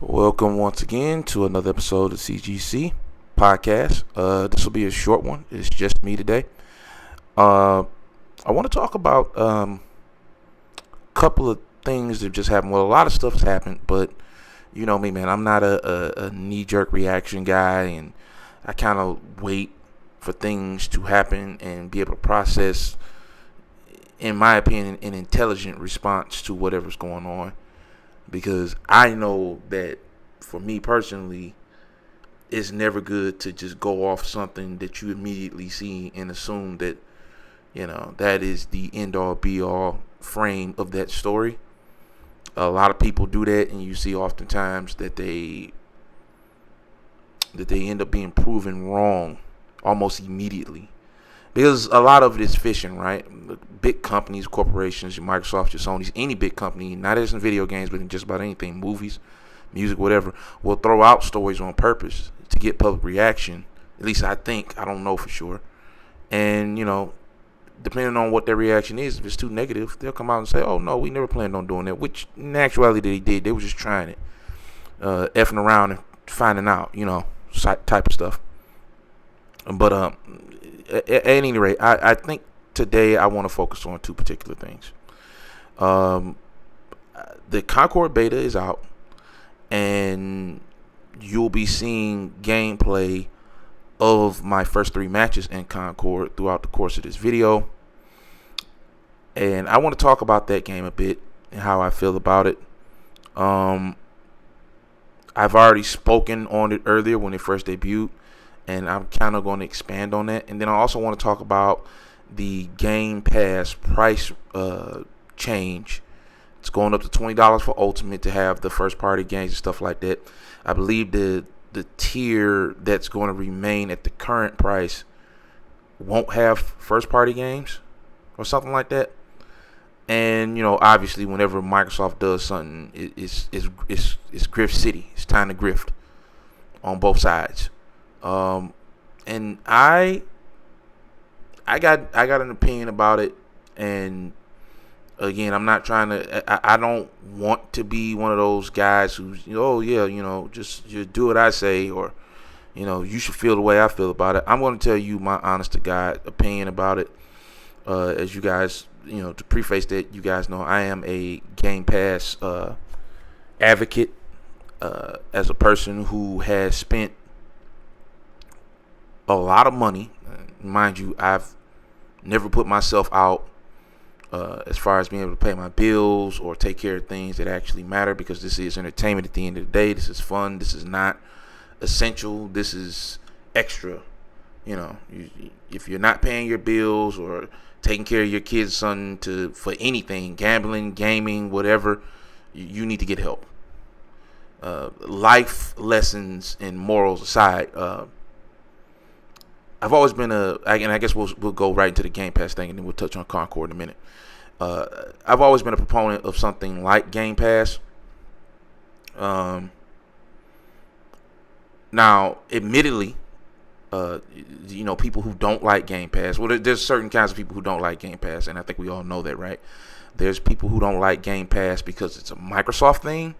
Welcome once again to another episode of CGC podcast. This will be a short one. It's just me today. Uh, I want to talk about a couple of things that just happened. Well, a lot of stuff has happened, but you know me, man. I'm not a knee-jerk reaction guy, and I kind of wait for things to happen and be able to process, in my opinion, an intelligent response to whatever's going on. Because I know that for me personally, it's never good to just go off something that you immediately see and assume that, that is the end all be all frame of that story. A lot of people do that, and you see oftentimes that they end up being proven wrong almost immediately. Because a lot of it is fishing, right? Big companies, corporations, your Microsoft, your Sony's, any big company, not just in video games, but in just about anything, movies, music, whatever, will throw out stories on purpose to get public reaction. At least I think. I don't know for sure. And, depending on what their reaction is, if it's too negative, they'll come out and say, oh, no, we never planned on doing that, which in actuality they did. They were just trying it, effing around and finding out, type of stuff. But at any rate, I think today I want to focus on two particular things. Um, the Concord beta is out, and you'll be seeing gameplay of my first three matches in Concord throughout the course of this video. And I want to talk about that game a bit and how I feel about it. I've already spoken on it earlier when it first debuted, and I'm kind of going to expand on that. And then I also want to talk about the Game Pass price change. It's going up to $20 for Ultimate to have the first party games and stuff like that. I believe the tier that's going to remain at the current price won't have first party games or something like that. And obviously, whenever Microsoft does something, it's Grift City. It's time to grift on both sides. And I got an opinion about it, and again, I'm not trying to. I don't want to be one of those guys who's, just do what I say, or you should feel the way I feel about it. I'm going to tell you my honest to God opinion about it. As you guys, to preface that, you guys know I am a Game Pass advocate. As a person who has spent a lot of money, mind you, I've never put myself out as far as being able to pay my bills or take care of things that actually matter, because this is entertainment at the end of the day. This is fun. This is not essential. This is extra. If you're not paying your bills or taking care of your kids' son for anything, gambling, gaming, whatever, you need to get help. Life lessons and morals aside, I've always been and I guess we'll go right into the Game Pass thing, and then we'll touch on Concord in a minute. I've always been a proponent of something like Game Pass. Now, admittedly, people who don't like Game Pass, well, there's certain kinds of people who don't like Game Pass, and I think we all know that, right? There's people who don't like Game Pass because it's a Microsoft thing,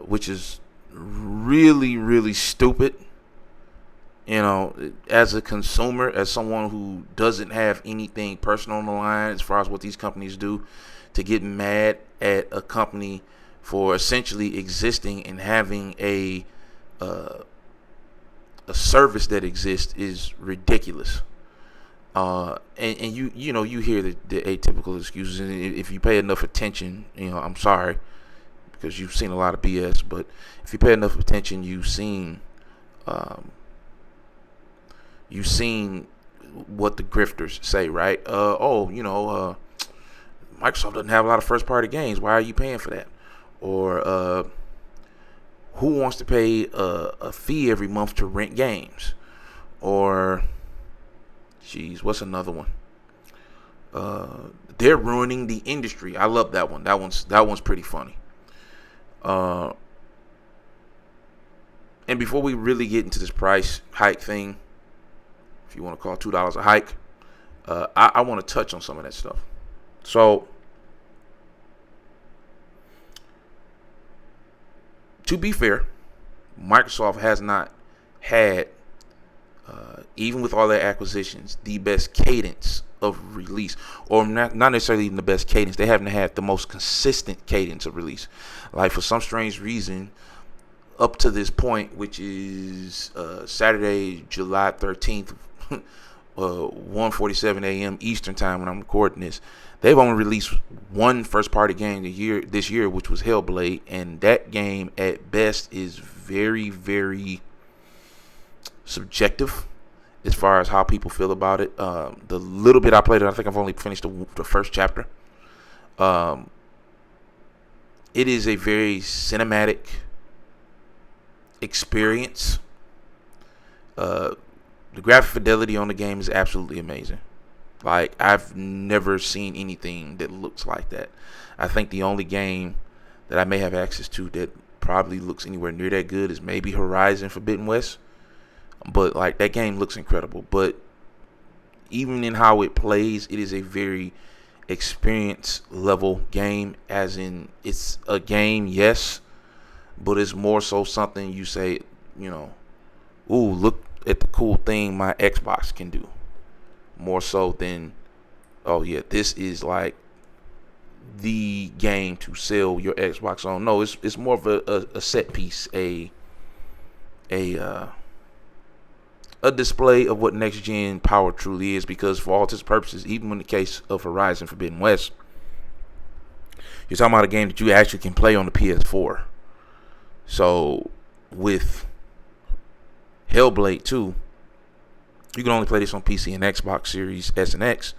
which is really, really stupid. As a consumer, as someone who doesn't have anything personal on the line as far as what these companies do, to get mad at a company for essentially existing and having a service that exists is ridiculous. And you hear the atypical excuses, and if you pay enough attention, I'm sorry, because you've seen a lot of BS, but if you pay enough attention, you've seen what the grifters say, right? Microsoft doesn't have a lot of first party games. Why are you paying for that? Or who wants to pay a fee every month to rent games? Or, what's another one? They're ruining the industry. I love that one. That one's pretty funny. And before we really get into this price hike thing, if you want to call $2 a hike, I want to touch on some of that stuff. So to be fair, Microsoft has not had, even with all their acquisitions, the best cadence of release, or not necessarily even the best cadence. They haven't had the most consistent cadence of release. Like, for some strange reason, up to this point, which is Saturday, July 13th, 1:47 a.m. Eastern time when I'm recording this, they've only released one first-party game this year, which was Hellblade, and that game at best is very, very subjective as far as how people feel about it. The little bit I played it, I think I've only finished the first chapter. It is a very cinematic experience. The graphic fidelity on the game is absolutely amazing. Like, I've never seen anything that looks like that. I think the only game that I may have access to that probably looks anywhere near that good is maybe Horizon Forbidden West. But, like, that game looks incredible. But even in how it plays, it is a very experience level game, as in it's a game, yes, but it's more so something you say, ooh, look at the cool thing my Xbox can do. More so than, oh yeah, this is like the game to sell your Xbox on. No, it's more of a set piece, a display of what next gen power truly is. Because for all intents and purposes, even in the case of Horizon Forbidden West, you're talking about a game that you actually can play on the PS4. So with Hellblade 2, you can only play this on PC and Xbox Series S and X.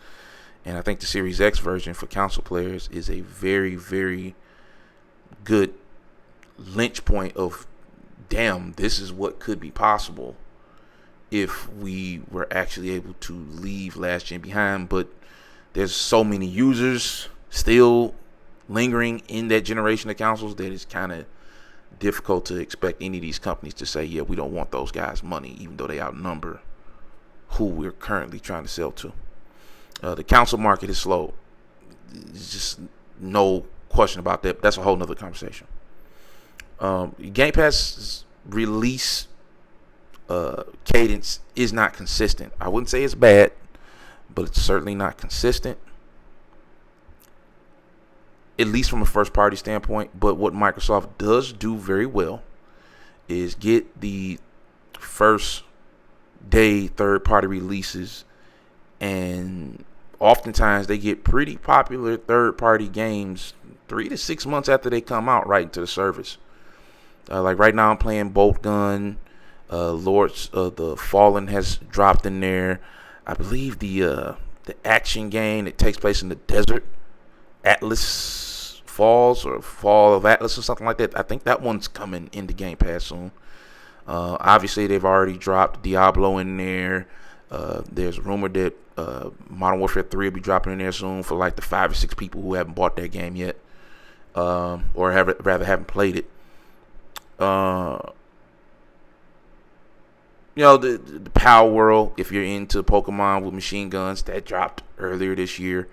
And I think the Series X version for console players is a very, very good lynch point of, damn, this is what could be possible if we were actually able to leave last gen behind. But there's so many users still lingering in that generation of consoles that it's kind of difficult to expect any of these companies to say, yeah, we don't want those guys' money, even though they outnumber who we're currently trying to sell to. The console market is slow. There's just no question about that. That's a whole nother conversation. Game Pass release cadence is not consistent. I wouldn't say it's bad, but it's certainly not consistent, at least from a first party standpoint. But what Microsoft does do very well is get the first day third party releases, and oftentimes they get pretty popular third party games 3 to 6 months after they come out right into the service. Like right now I'm playing Bolt Gun. Lords of the Fallen has dropped in there. I believe the action game that takes place in the desert, Atlas Falls or Fall of Atlas or something like that, I think that one's coming into Game Pass soon. Obviously they've already dropped Diablo in there. There's rumor that Modern Warfare 3 will be dropping in there soon for like the 5 or 6 people who haven't bought that game yet, or haven't played it. The Power World, if you're into Pokemon with machine guns, that dropped earlier this year.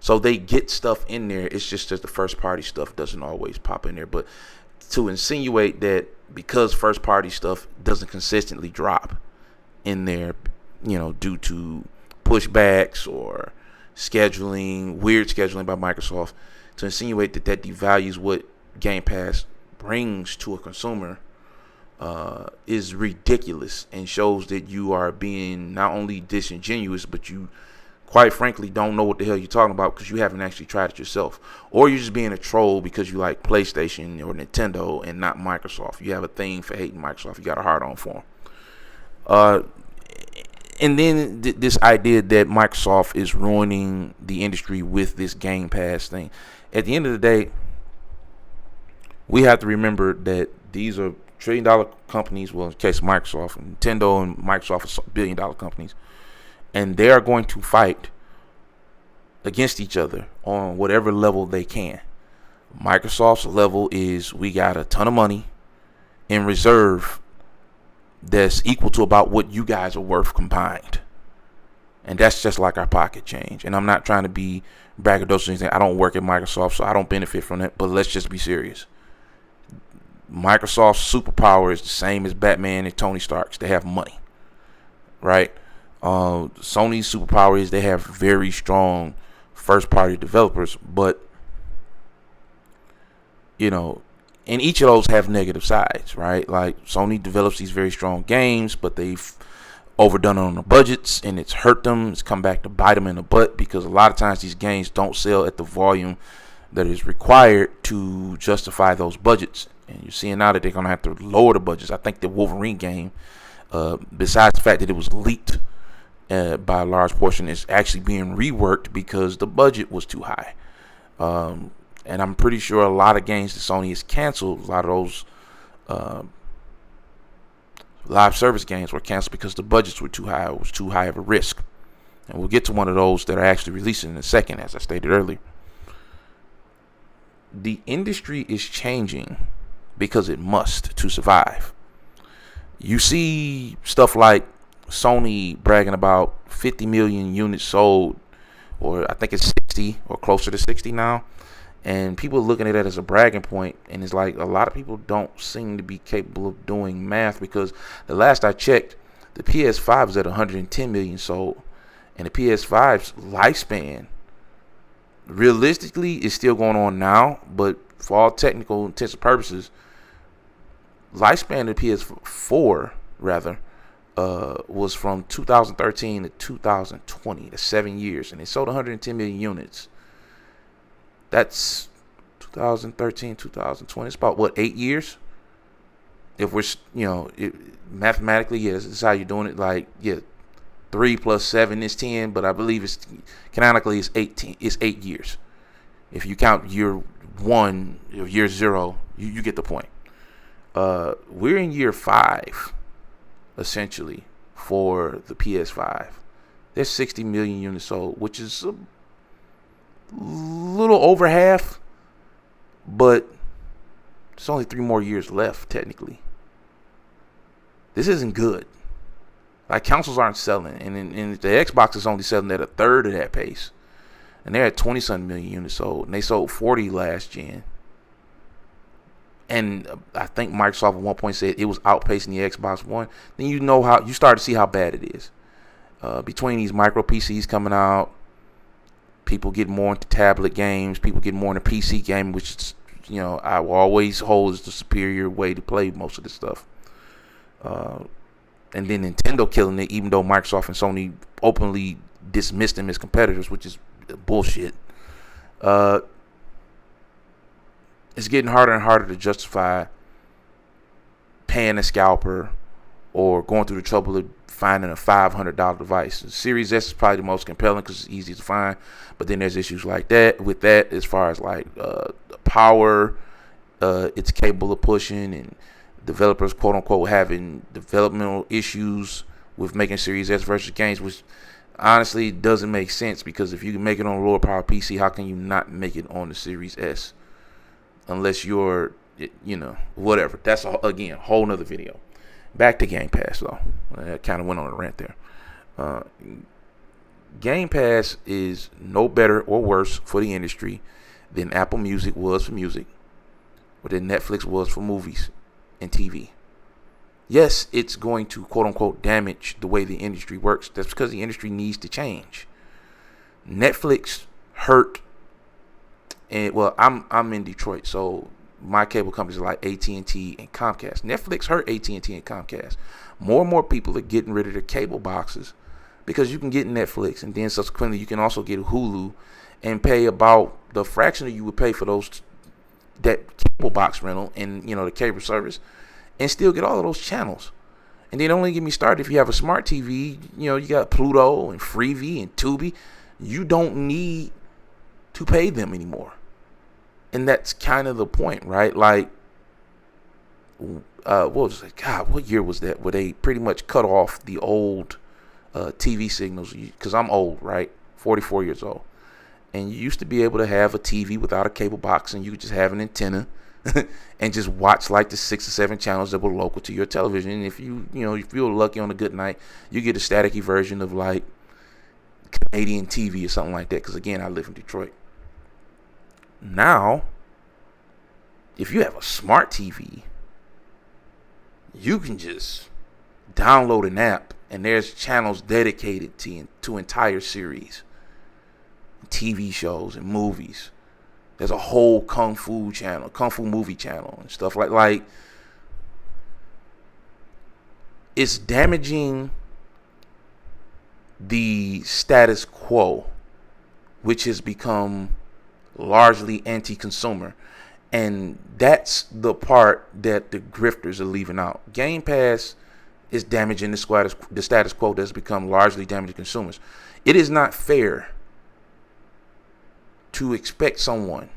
So they get stuff in there. It's just that the first party stuff doesn't always pop in there. But to insinuate that because first party stuff doesn't consistently drop in there, due to pushbacks or weird scheduling by Microsoft, to insinuate that devalues what Game Pass brings to a consumer is ridiculous, and shows that you are being not only disingenuous, but you quite frankly don't know what the hell you're talking about because you haven't actually tried it yourself, or you're just being a troll because you like PlayStation or Nintendo and not Microsoft. You have a thing for hating Microsoft. You got a hard on for them. And then this idea that Microsoft is ruining the industry with this Game Pass thing. At the end of the day, we have to remember that these are trillion-dollar companies. Well, in the case of Microsoft, Nintendo and Microsoft are billion-dollar companies. And they are going to fight against each other on whatever level they can. Microsoft's level is, we got a ton of money in reserve that's equal to about what you guys are worth combined. And that's just like our pocket change. And I'm not trying to be braggadocious or anything. I don't work at Microsoft, so I don't benefit from that. But let's just be serious. Microsoft's superpower is the same as Batman and Tony Stark's. They have money, right? Sony's superpower is they have very strong first-party developers, but and each of those have negative sides, right? Like Sony develops these very strong games, but they've overdone it on the budgets, and it's hurt them. It's come back to bite them in the butt because a lot of times these games don't sell at the volume that is required to justify those budgets. And you're seeing now that they're going to have to lower the budgets. I think the Wolverine game, besides the fact that it was leaked by a large portion, is actually being reworked because the budget was too high. And I'm pretty sure a lot of games that Sony has canceled, a lot of those live service games were canceled because the budgets were too high. It was too high of a risk. And we'll get to one of those that are actually releasing in a second, as I stated earlier. The industry is changing because it must to survive. You see stuff like Sony bragging about 50 million units sold, or I think it's 60 or closer to 60 now. And people are looking at it as a bragging point, and it's like a lot of people don't seem to be capable of doing math, because the last I checked, the PS5 is at 110 million sold, and the PS5's lifespan realistically is still going on now, but for all technical intents and purposes, lifespan of the PS4 rather was from 2013 to 2020, that's 7 years, and it sold 110 million units. That's 2013, 2020. It's about, what, 8 years? If we're, mathematically, yes, this is how you're doing it. Like, 3 plus 7 is 10, but I believe it's, canonically, it's 18. It's 8 years. If you count year 1 or year 0, you get the point. We're in year 5, essentially, for the PS5. There's 60 million units sold, which is a little over half, but there's only 3 more years left, technically. This isn't good. Like, consoles aren't selling, and the Xbox is only selling at a third of that pace, and they're at 20-something million units sold, and they sold 40 last gen. And I think Microsoft at one point said it was outpacing the Xbox One. Then you start to see how bad it is. Between these micro PCs coming out, people get more into tablet games, people get more into PC gaming, which is, I will always hold as the superior way to play most of this stuff. And then Nintendo killing it, even though Microsoft and Sony openly dismissed them as competitors, which is bullshit. It's getting harder and harder to justify paying a scalper or going through the trouble of finding a $500 device. The Series S is probably the most compelling because it's easy to find, but then there's issues like that with that, as far as like the power it's capable of pushing, and developers, quote unquote, having developmental issues with making Series S versus games, which honestly doesn't make sense, because if you can make it on a lower power PC, how can you not make it on the Series S? Unless you're, whatever. That's, again, a whole nother video. Back to Game Pass, though. I kind of went on a rant there. Game Pass is no better or worse for the industry than Apple Music was for music, or than Netflix was for movies and TV. Yes, it's going to, quote unquote, damage the way the industry works. That's because the industry needs to change. Netflix hurt, and well, I'm in Detroit, so my cable companies are like AT&T and Comcast. Netflix hurt AT&T and Comcast. More and more people are getting rid of their cable boxes because you can get Netflix, and then subsequently you can also get Hulu and pay about the fraction that you would pay for that cable box rental and the cable service, and still get all of those channels. And then don't even get me started if you have a smart TV. You got Pluto and Freevee and Tubi. You don't need to pay them anymore. And that's kind of the point, right? Like, what was it? God, what year was that? Where they pretty much cut off the old TV signals? Because I'm old, right? 44 years old. And you used to be able to have a TV without a cable box, and you could just have an antenna and just watch like the 6 or 7 channels that were local to your television. And if if you're lucky on a good night, you get a staticky version of like Canadian TV or something like that. Because again, I live in Detroit. Now, if you have a smart TV, you can just download an app and there's channels dedicated to entire series, TV shows and movies. There's a whole kung fu movie channel and stuff like it's damaging the status quo, which has become largely anti-consumer. And that's the part that the grifters are leaving out. Game Pass is damaging the status quo that's become largely damaging consumers. It is not fair to expect someone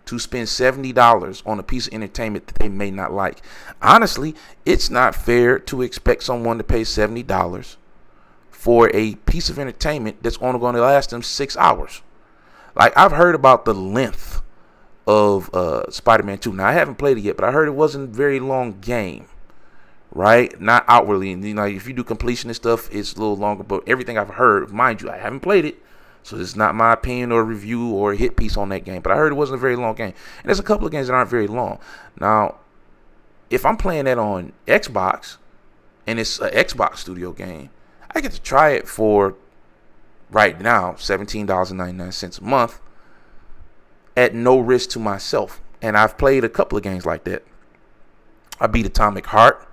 to spend $70 on a piece of entertainment that they may not like. Honestly, it's not fair to expect someone to pay $70 for a piece of entertainment that's only going to last them 6 hours. Like, I've heard about the length of Spider-Man 2. Now, I haven't played it yet, but I heard it wasn't a very long game, right? Not outwardly. And, if you do completion and stuff, it's a little longer. But everything I've heard, mind you, I haven't played it, so it's not my opinion or review or hit piece on that game. But I heard it wasn't a very long game. And there's a couple of games that aren't very long. Now, if I'm playing that on Xbox, and it's an Xbox Studio game, I get to try it for, right now, $17.99 a month at no risk to myself. And I've played a couple of games like that. I beat Atomic Heart,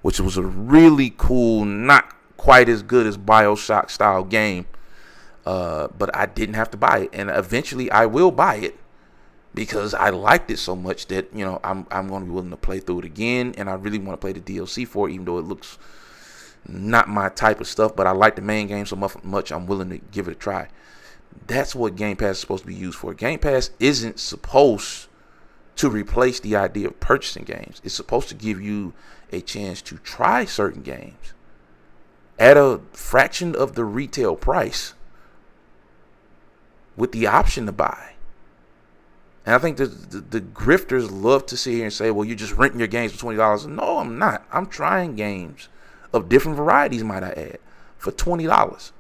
which was a really cool, not quite as good as BioShock style game. But I didn't have to buy it. And eventually I will buy it because I liked it so much that, I'm going to be willing to play through it again. And I really want to play the DLC for it, even though it looks not my type of stuff. But I like the main game so much I'm willing to give it a try. That's what Game Pass is supposed to be used for. Game Pass isn't supposed to replace the idea of purchasing games. It's supposed to give you a chance to try certain games at a fraction of the retail price with the option to buy. And I think the grifters love to sit here and say, well, you're just renting your games for $20. No, I'm not. I'm trying games of different varieties, might I add, for $20.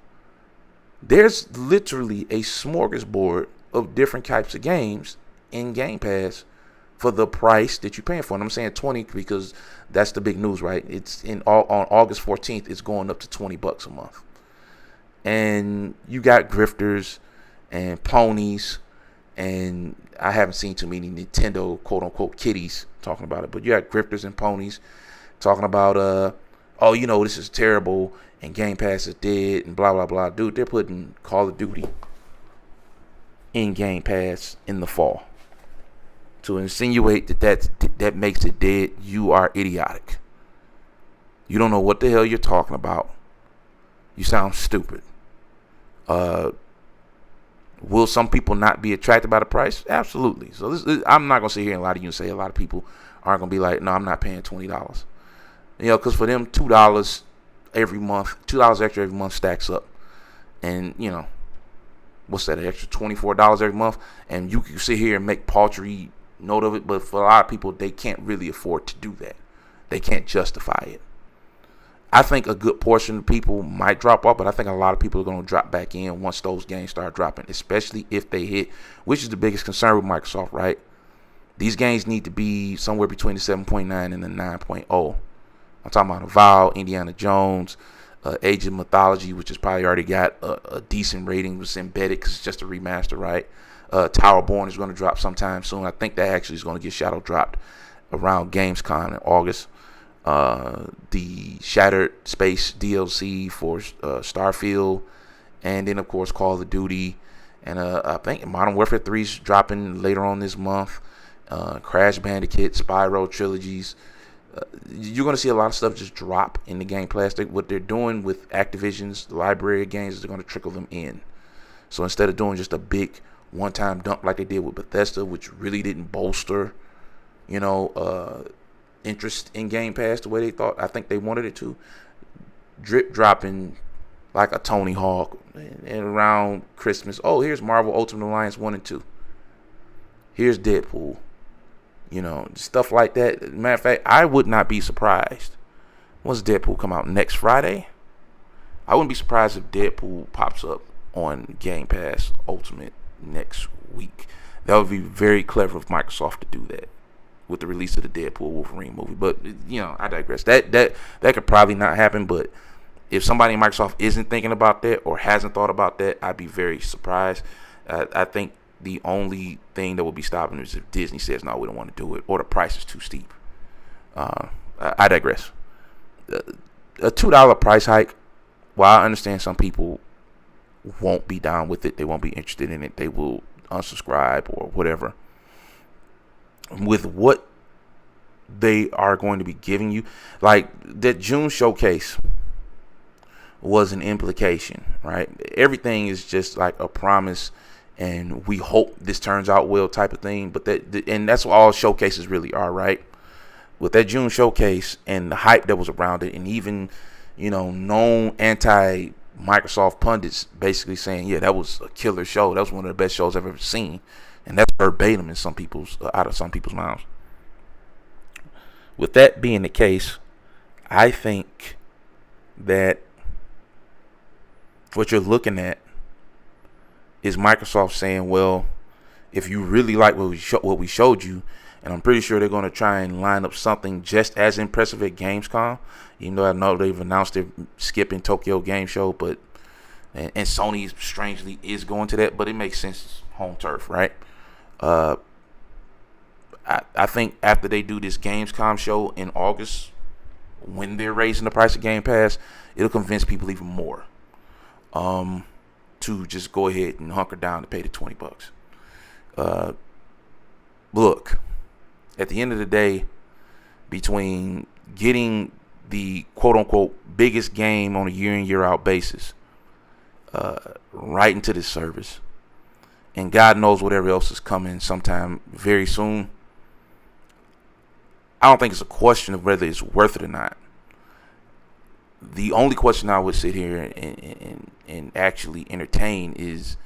There's literally a smorgasbord of different types of games in Game Pass for the price that you're paying for. And I'm saying 20 because that's the big news, right? It's on August 14th, it's going up to $20 a month. And you got grifters and ponies, and I haven't seen too many Nintendo quote unquote kiddies talking about it, but you got grifters and ponies talking about this is terrible and Game Pass is dead and blah blah blah. Dude, they're putting Call of Duty in Game Pass in the fall. To insinuate that makes it dead, you are idiotic. You don't know what the hell you're talking about. You sound stupid. Will some people not be attracted by the price? Absolutely. So I'm not going to sit here and lie to you and say a lot of people aren't going to be like, no, I'm not paying $20. Because for them, $2 every month, $2 extra every month stacks up. And, what's that, an extra $24 every month? And you can sit here and make paltry note of it. But for a lot of people, they can't really afford to do that. They can't justify it. I think a good portion of people might drop off, but I think a lot of people are going to drop back in once those games start dropping, especially if they hit, which is the biggest concern with Microsoft, right? These games need to be somewhere between the 7.9 and the 9.0. I'm talking about Avowed, Indiana Jones, Age of Mythology, which has probably already got a decent rating, was embedded because it's just a remaster, right? Towerborn is going to drop sometime soon. I think that actually is going to get shadow dropped around Gamescom in August. The Shattered Space DLC for Starfield, and then of course Call of Duty, and I think Modern Warfare 3 is dropping later on this month. Crash Bandicoot, Spyro trilogies. You're going to see a lot of stuff just drop in the Game Pass. What they're doing with Activision's library of games is they're going to trickle them in. So instead of doing just a big one-time dump like they did with Bethesda, which really didn't bolster, interest in Game Pass the way they thought, I think they wanted it to, drip dropping like a Tony Hawk, and around Christmas, here's Marvel Ultimate Alliance 1 and 2. Here's Deadpool. Stuff like that. Matter of fact, I would not be surprised. Once Deadpool come out next Friday, I wouldn't be surprised if Deadpool pops up on Game Pass Ultimate next week. That would be very clever of Microsoft to do that. with the release of the Deadpool Wolverine movie. But I digress. That could probably not happen. But if somebody in Microsoft isn't thinking about that or hasn't thought about that, I'd be very surprised. I think the only thing that would be stopping is if Disney says no, we don't want to do it, or the price is too steep. I digress. A $2 price hike. While I understand some people won't be down with it, they won't be interested in it, they will unsubscribe or whatever. With what they are going to be giving you, like that June showcase was an implication, right? Everything is just like a promise, and we hope this turns out well type of thing. But that's what all showcases really are, right? With that June showcase and the hype that was around it, and even known anti-Microsoft pundits basically saying, yeah, that was a killer show. That was one of the best shows I've ever seen. And that's verbatim in out of some people's mouths. With that being the case, I think that what you're looking at is Microsoft saying, well, if you really like what we showed you, and I'm pretty sure they're going to try and line up something just as impressive at Gamescom, even though I know they've announced they're skipping Tokyo Game Show, but and Sony strangely is going to that, but it makes sense. It's home turf, right? I think after they do this Gamescom show in August, when they're raising the price of Game Pass, it'll convince people even more to just go ahead and hunker down to pay the $20. Look, at the end of the day, between getting the quote-unquote biggest game on a year-in, year-out basis right into this service, and God knows whatever else is coming sometime very soon, I don't think it's a question of whether it's worth it or not. The only question I would sit here and actually entertain is,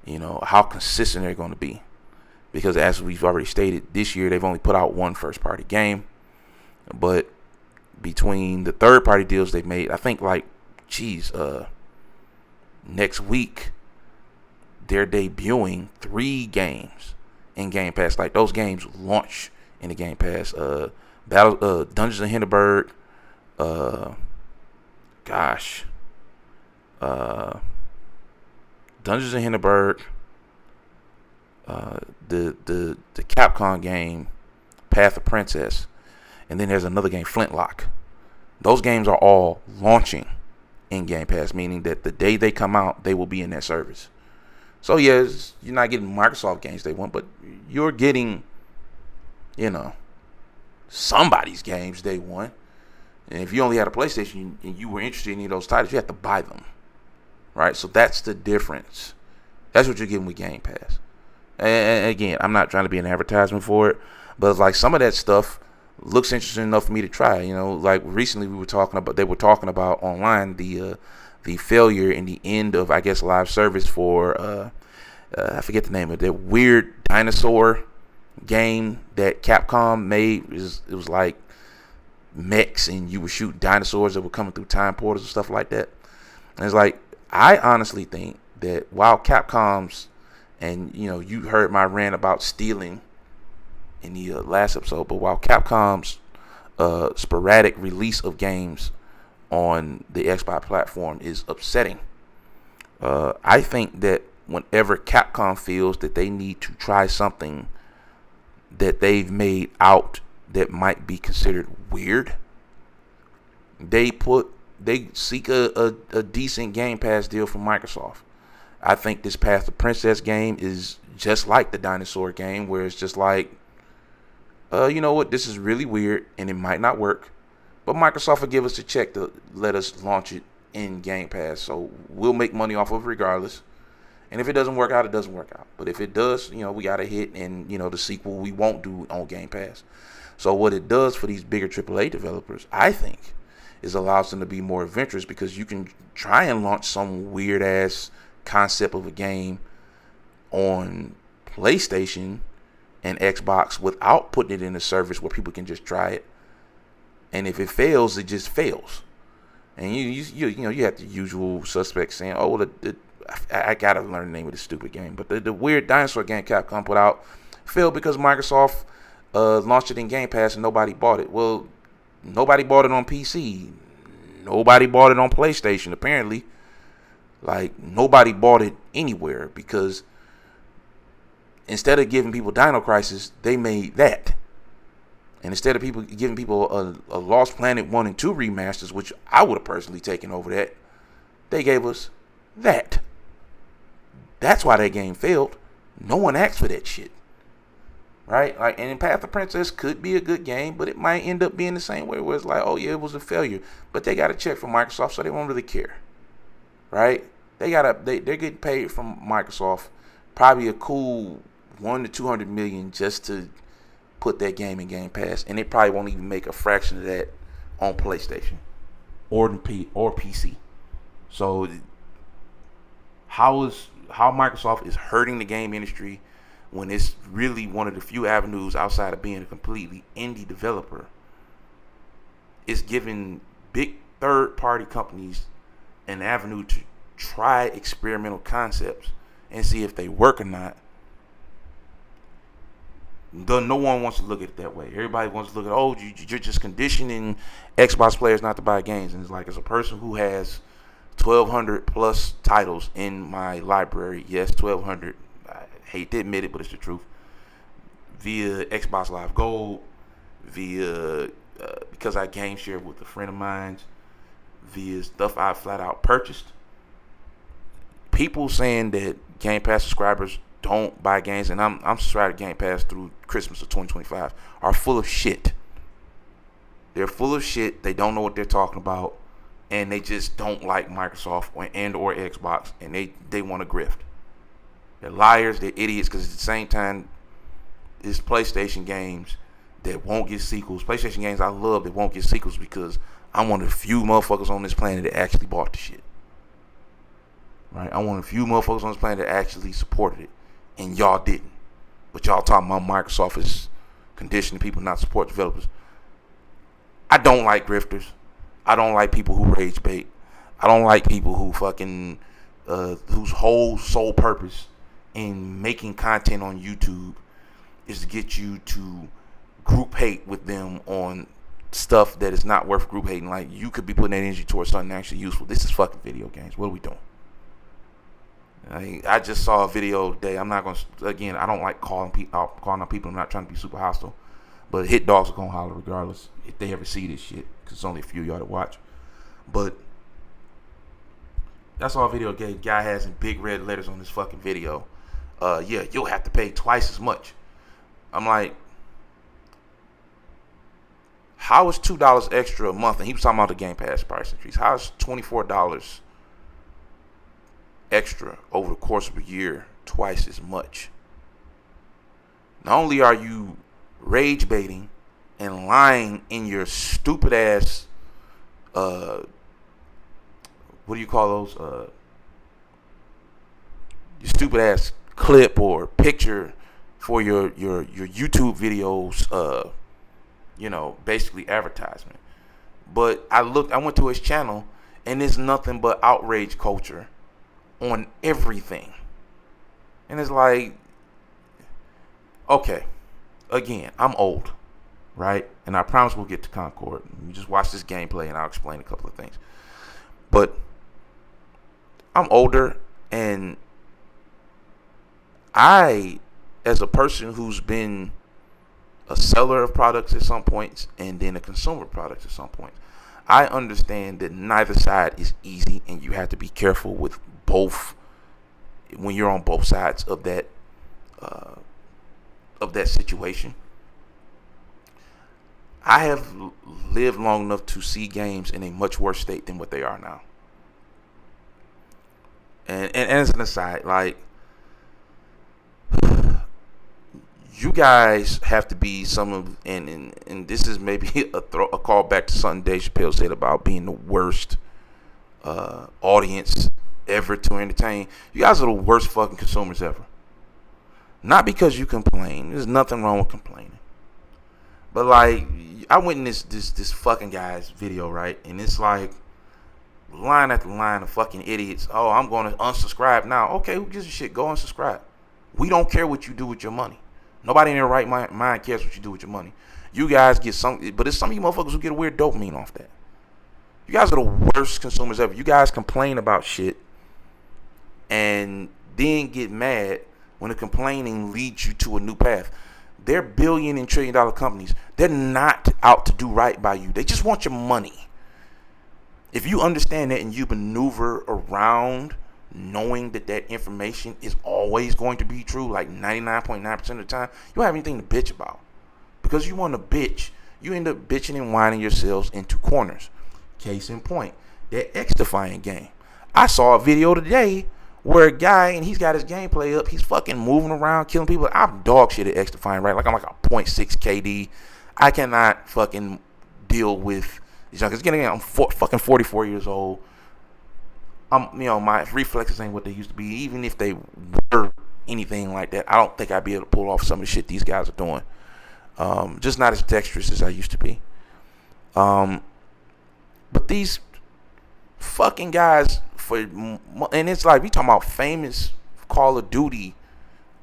how consistent they're going to be. Because as we've already stated, this year they've only put out one first-party game. But between the third-party deals they've made, I think next week they're debuting 3 games in Game Pass. Like, those games launch in the Game Pass. Dungeons of Hinterberg. Dungeons of Hinterberg. The Capcom game, Path of Princess, and then there's another game, Flintlock. Those games are all launching in Game Pass, meaning that the day they come out, they will be in that service. So yes, you're not getting Microsoft games day one, but you're getting, somebody's games day one. And if you only had a PlayStation and you were interested in any of those titles, you have to buy them, right? So that's the difference. That's what you're getting with Game Pass. And again, I'm not trying to be an advertisement for it, but it's like some of that stuff looks interesting enough for me to try. Like recently they were talking about online the failure in the end of, I guess, live service for I forget the name of it, that weird dinosaur game that Capcom made. It was like mechs, and you would shoot dinosaurs that were coming through time portals and stuff like that. And it's like, I honestly think that while Capcom's, and you heard my rant about stealing in the last episode, but while Capcom's sporadic release of games on the Xbox platform is upsetting, I think that whenever Capcom feels that they need to try something that they've made out that might be considered weird, they seek a decent Game Pass deal from Microsoft. I think this Path of Princess game is just like the dinosaur game, where it's just like, you know what, this is really weird and it might not work, but Microsoft will give us a check to let us launch it in Game Pass, so we'll make money off of it regardless. And if it doesn't work out, it doesn't work out. But if it does, we got a hit, and the sequel we won't do on Game Pass. So what it does for these bigger AAA developers, I think, is allows them to be more adventurous, because you can try and launch some weird ass concept of a game on PlayStation and Xbox without putting it in a service where people can just try it. And if it fails, it just fails. And you have the usual suspects saying, "Oh, well, I gotta learn the name of this stupid game." But the weird dinosaur game Capcom put out failed because Microsoft launched it in Game Pass and nobody bought it. Well, nobody bought it on PC. Nobody bought it on PlayStation, apparently. Like, nobody bought it anywhere because instead of giving people Dino Crisis, they made that. And instead of people giving people a Lost Planet 1 and 2 remasters, which I would have personally taken over that, they gave us that. That's why that game failed. No one asked for that shit. Right? Like, and Path of Princess could be a good game, but it might end up being the same way where it's like, oh yeah, it was a failure. But they got a check from Microsoft, so they won't really care. Right? They're getting paid from Microsoft probably a cool 1 to 200 million just to put that game in Game Pass, and they probably won't even make a fraction of that on PlayStation or PC. So how Microsoft is hurting the game industry when it's really one of the few avenues outside of being a completely indie developer. It's giving big third-party companies an avenue to try experimental concepts and see if they work or not. No one wants to look at it that way. Everybody wants to look at, oh, you're just conditioning Xbox players not to buy games. And it's like, as a person who has 1,200 plus titles in my library, yes, 1,200, I hate to admit it, but it's the truth, via Xbox Live Gold, via, because I game share with a friend of mine, via stuff I flat out purchased. People saying that Game Pass subscribers don't buy games, and I'm subscribed to Game Pass through Christmas of 2025, are full of shit. They're full of shit. They don't know what they're talking about, and they just don't like Microsoft or Xbox, and they want to grift. They're liars. They're idiots, because at the same time, it's PlayStation games that won't get sequels. PlayStation games I love that won't get sequels because I'm one of the few motherfuckers on this planet that actually bought the shit. Right? I'm one of the few motherfuckers on this planet that actually supported it. And y'all didn't. But y'all talking about Microsoft is conditioning people not to support developers. I don't like grifters. I don't like people who rage bait. I don't like people who fucking whose whole sole purpose in making content on YouTube is to get you to group hate with them on stuff that is not worth group hating. Like, you could be putting that energy towards something actually useful. This is fucking video games. What are we doing? I just saw a video today. I'm not going to, again, I don't like calling on people. I'm not trying to be super hostile. But hit dogs are going to holler regardless if they ever see this shit. Because it's only a few of y'all to watch. But that's all a video guy has in big red letters on this fucking video. Yeah, you'll have to pay twice as much. I'm like, how is $2 extra a month? And he was talking about the Game Pass price increase. How is $24 extra over the course of a year twice as much? Not only are you rage baiting and lying in your stupid ass what do you call those your stupid ass clip or picture for your YouTube videos, basically advertisement. But I went to his channel, and it's nothing but outrage culture on everything. And it's like, okay, again, I'm old, right? And I promise we'll get to Concord. You just watch this gameplay and I'll explain a couple of things. But I'm older, and I, as a person who's been a seller of products at some points and then a consumer of products at some points, I understand that neither side is easy, and you have to be careful with both when you're on both sides of that situation. I have lived long enough to see games in a much worse state than what they are now. And as an aside, like, you guys have to be some of, and this is maybe a call back to something Dave Chappelle said about being the worst audience ever to entertain. You guys are the worst fucking consumers ever. Not because you complain. There's nothing wrong with complaining. But like, I went in this fucking guy's video, right? And it's like line after line of fucking idiots. Oh, I'm going to unsubscribe now. Okay, who gives a shit? Go unsubscribe. We don't care what you do with your money. Nobody in their right mind cares what you do with your money. You guys get some, but it's some of you motherfuckers who get a weird dopamine off that. You guys are the worst consumers ever. You guys complain about shit and then get mad when the complaining leads you to a new path. They're billion and trillion dollar companies. They're not out to do right by you. They just want your money. If you understand that and you maneuver around knowing that that information is always going to be true, like 99.9% of the time, you don't have anything to bitch about. Because you want to bitch, you end up bitching and whining yourselves into corners. Case in point, that X-Defiant game. I saw a video today where a guy, and he's got his gameplay up, he's fucking moving around, killing people. I'm dog shit at X-Defiant, right? Like, I'm like a 0.6 KD. I cannot fucking deal with these young. Because again, I'm fucking 44 years old. My reflexes ain't what they used to be. Even if they were anything like that, I don't think I'd be able to pull off some of the shit these guys are doing. Just not as dexterous as I used to be. But these fucking guys, and it's like, we talking about famous Call of Duty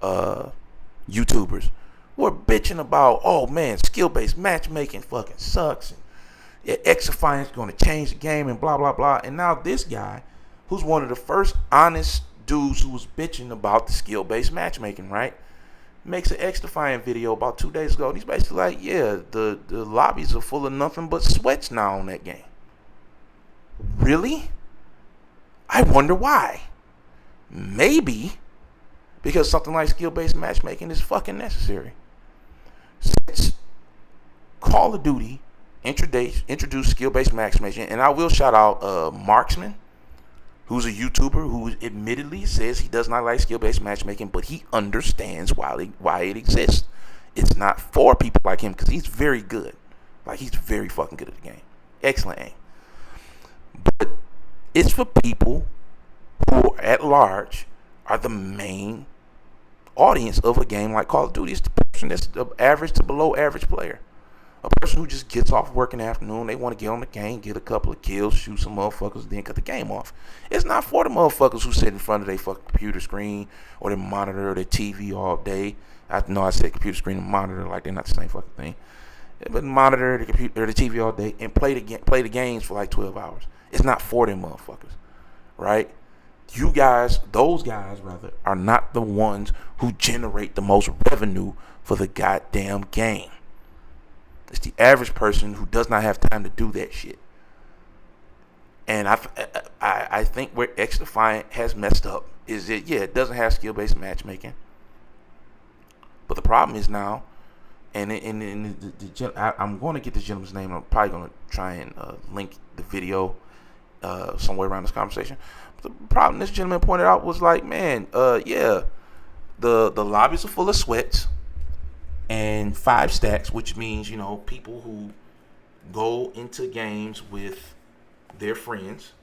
YouTubers. We're bitching about, oh man, skill-based matchmaking fucking sucks. And yeah, X-Defiant's going to change the game and blah, blah, blah. And now this guy, who's one of the first honest dudes who was bitching about the skill-based matchmaking, right? Makes an X-Defiant video about 2 days ago. And he's basically like, yeah, the lobbies are full of nothing but sweats now on that game. Really? I wonder why. Maybe because something like skill-based matchmaking is fucking necessary. Since Call of Duty introduced skill-based matchmaking, and I will shout out Marksman, who's a YouTuber who admittedly says he does not like skill-based matchmaking, but he understands why it exists. It's not for people like him because he's very good. Like, he's very fucking good at the game. Excellent aim. But it's for people who, at large, are the main audience of a game like Call of Duty. It's the person that's the average to below average player. A person who just gets off work in the afternoon, they want to get on the game, get a couple of kills, shoot some motherfuckers, then cut the game off. It's not for the motherfuckers who sit in front of their fucking computer screen or their monitor or their TV all day. I know I said computer screen and monitor like they're not the same fucking thing. But monitor the computer or the TV all day and play the games for like 12 hours. It's not for them motherfuckers, right? Those guys rather, are not the ones who generate the most revenue for the goddamn game. It's the average person who does not have time to do that shit. And I think where X-Defiant has messed up is that, yeah, it doesn't have skill-based matchmaking. But the problem is now, and I'm going to get this gentleman's name. I'm probably going to try and link the video somewhere around this conversation. But the problem this gentleman pointed out was like, man, yeah, the lobbies are full of sweats and 5 stacks, which means, people who go into games with their friends,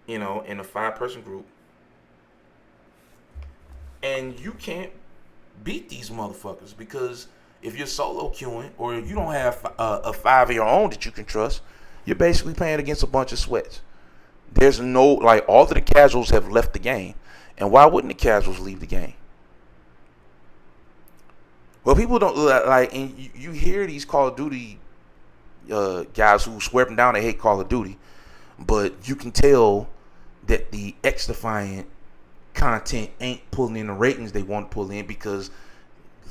in a 5-person group, and you can't beat these motherfuckers because if you're solo queuing or you don't have a 5 of your own that you can trust, you're basically playing against a bunch of sweats. There's no, like, all of the casuals have left the game. And why wouldn't the casuals leave the game? Well, people don't like, and you hear these Call of Duty guys who swear them down they hate Call of Duty, but you can tell that the X-Defiant content ain't pulling in the ratings they want to pull in because,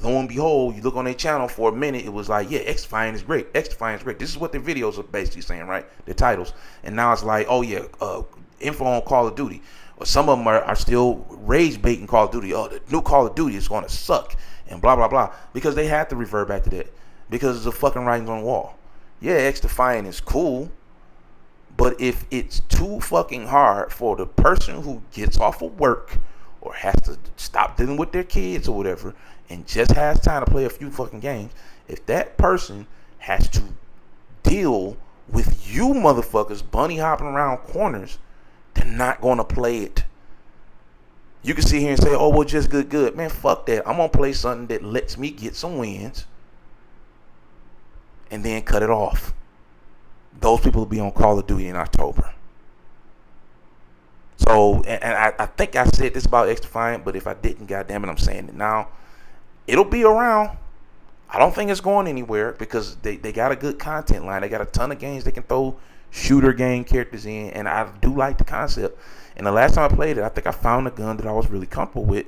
lo and behold, you look on their channel for a minute, it was like, yeah, X-Defiant is great. X-Defiant is great. This is what their videos are basically saying, right? Their titles. And now it's like, oh yeah, info on Call of Duty. Or some of them are still rage baiting Call of Duty. Oh, the new Call of Duty is going to suck. And blah, blah, blah. Because they have to revert back to that. Because the fucking writing's on the wall. Yeah, X-Defiant is cool. But if it's too fucking hard for the person who gets off of work or has to stop dealing with their kids or whatever and just has time to play a few fucking games, if that person has to deal with you motherfuckers bunny hopping around corners, they're not going to play it. You can sit here and say, oh, well, just good. Man, fuck that. I'm going to play something that lets me get some wins and then cut it off. Those people will be on Call of Duty in October. So, and I think I said this about X-Defiant, but if I didn't, goddamn it, I'm saying it now. It'll be around. I don't think it's going anywhere because they got a good content line. They got a ton of games they can throw shooter game characters in, and I do like the concept. And the last time I played it, I think I found a gun that I was really comfortable with.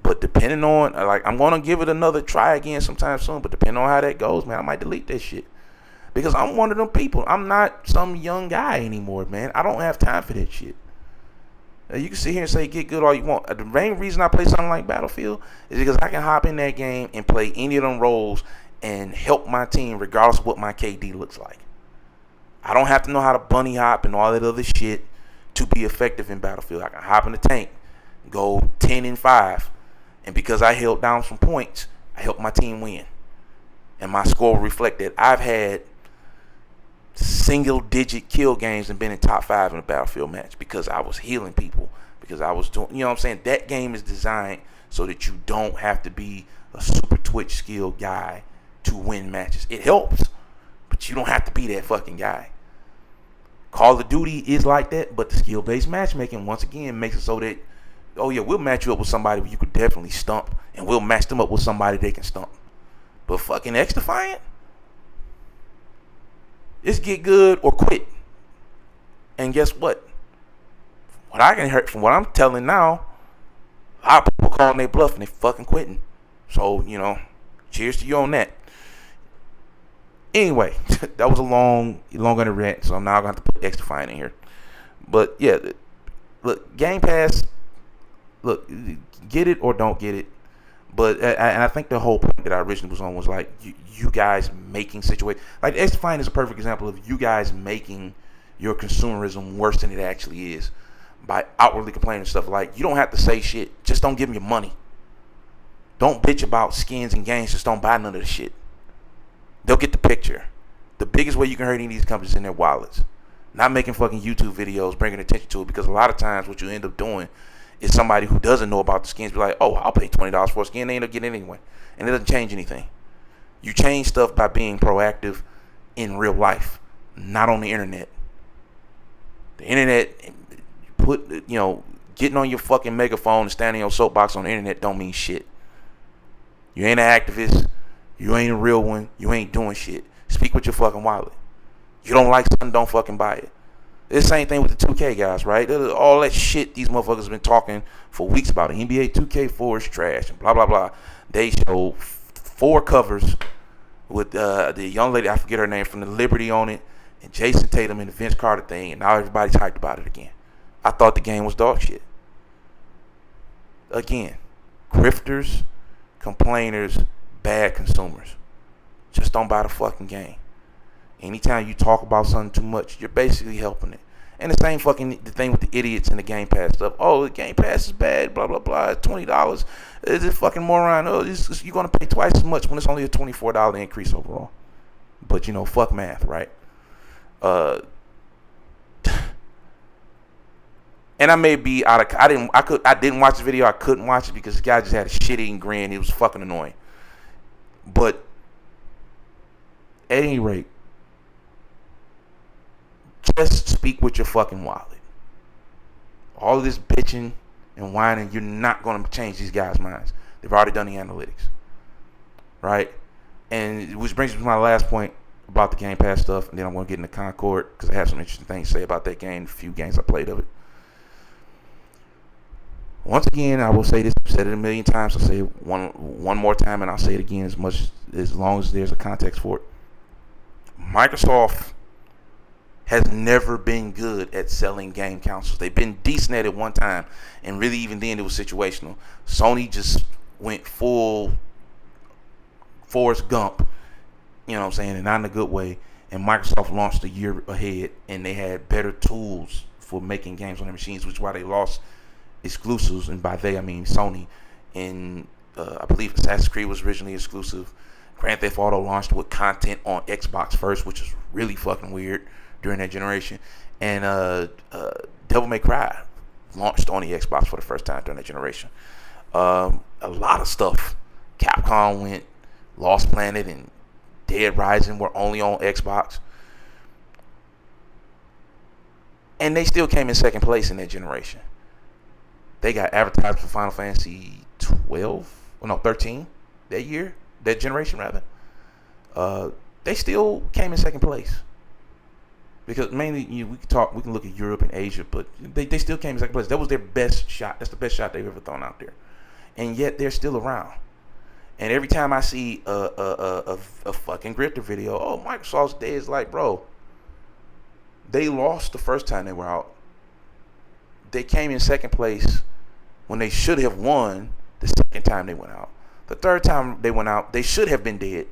But depending on, like, I'm going to give it another try again sometime soon. But depending on how that goes, man, I might delete that shit. Because I'm one of them people. I'm not some young guy anymore, man. I don't have time for that shit. You can sit here and say get good all you want. The main reason I play something like Battlefield is because I can hop in that game and play any of them roles and help my team regardless of what my KD looks like. I don't have to know how to bunny hop and all that other shit to be effective in Battlefield. I can hop in the tank, go 10-5, and because I held down some points, I helped my team win. And my score will reflect that. I've had single-digit kill games and been in top 5 in a Battlefield match because I was healing people, because I was doing, you know what I'm saying? That game is designed so that you don't have to be a super Twitch skill guy to win matches. It helps, but you don't have to be that fucking guy. Call of Duty is like that, but the skill-based matchmaking, once again, makes it so that, oh yeah, we'll match you up with somebody you could definitely stump, and we'll match them up with somebody they can stump. But fucking XDefiant? It's get good or quit. And guess what? What I can hear from what I'm telling now, a lot of people calling their bluff and they fucking quitting. So, you know, cheers to you on that. Anyway, that was a longer rant, so I'm now going to have to put XDefiant in here. But yeah, look, Game Pass, look, get it or don't get it. But and I think the whole point that I originally was on was like you guys making situations. Like XDefiant is a perfect example of you guys making your consumerism worse than it actually is by outwardly complaining stuff. Like, you don't have to say shit. Just don't give them your money. Don't bitch about skins and games. Just don't buy none of the shit. They'll get the picture. The biggest way you can hurt any of these companies is in their wallets. Not making fucking YouTube videos, bringing attention to it, because a lot of times what you end up doing is somebody who doesn't know about the skins be like, oh, I'll pay $20 for a skin. They end up getting it anyway. And it doesn't change anything. You change stuff by being proactive in real life, not on the internet. The internet, getting on your fucking megaphone and standing on your soapbox on the internet don't mean shit. You ain't an activist. You ain't a real one. You ain't doing shit. Speak with your fucking wallet. You don't like something, don't fucking buy it. It's the same thing with the 2K guys, right? All that shit these motherfuckers have been talking for weeks about. NBA 2K4 is trash and blah, blah, blah. They show 4 covers with the young lady, I forget her name, from the Liberty on it, and Jason Tatum and the Vince Carter thing, and now everybody's hyped about it again. I thought the game was dog shit. Again, grifters, complainers, bad consumers. Just don't buy the fucking game. Anytime you talk about something too much, you're basically helping it. And the same fucking the thing with the idiots and the Game Pass stuff. Oh, the Game Pass is bad, blah, blah, blah. It's $20. It's a fucking moron. Oh, you're going to pay twice as much when it's only a $24 increase overall. But, fuck math, right? And I may be out of... I didn't watch the video. I couldn't watch it because this guy just had a shit-eating grin. He was fucking annoying. But at any rate, just speak with your fucking wallet. All of this bitching and whining, you're not going to change these guys' minds. They've already done the analytics. Right? And which brings me to my last point about the Game Pass stuff, and then I'm going to get into Concord because I have some interesting things to say about that game, a few games I played of it. Once again, I will say this, I've said it a million times, I'll say it one more time, and I'll say it again as long as there's a context for it. Microsoft has never been good at selling game consoles. They've been decent at it one time, and really even then it was situational. Sony just went full Forrest Gump, and not in a good way, and Microsoft launched a year ahead, and they had better tools for making games on their machines, which is why they lost exclusives, and by they I mean Sony. And I believe Assassin's Creed was originally exclusive. Grand Theft Auto launched with content on Xbox first, which is really fucking weird during that generation. And Devil May Cry launched on the Xbox for the first time during that generation. A lot of stuff. Capcom went, Lost Planet and Dead Rising were only on Xbox. And they still came in second place in that generation. They got advertised for Final Fantasy 13. that year, that generation rather, they still came in second place. Because mainly, we can look at Europe and Asia, but they still came in second place. That was their best shot. That's the best shot they've ever thrown out there, and yet they're still around. And every time I see a fucking Grifter video, oh, Microsoft's dead, it's like, bro, they lost the first time they were out. They came in second place when they should have won the second time they went out. The third time they went out, they should have been dead.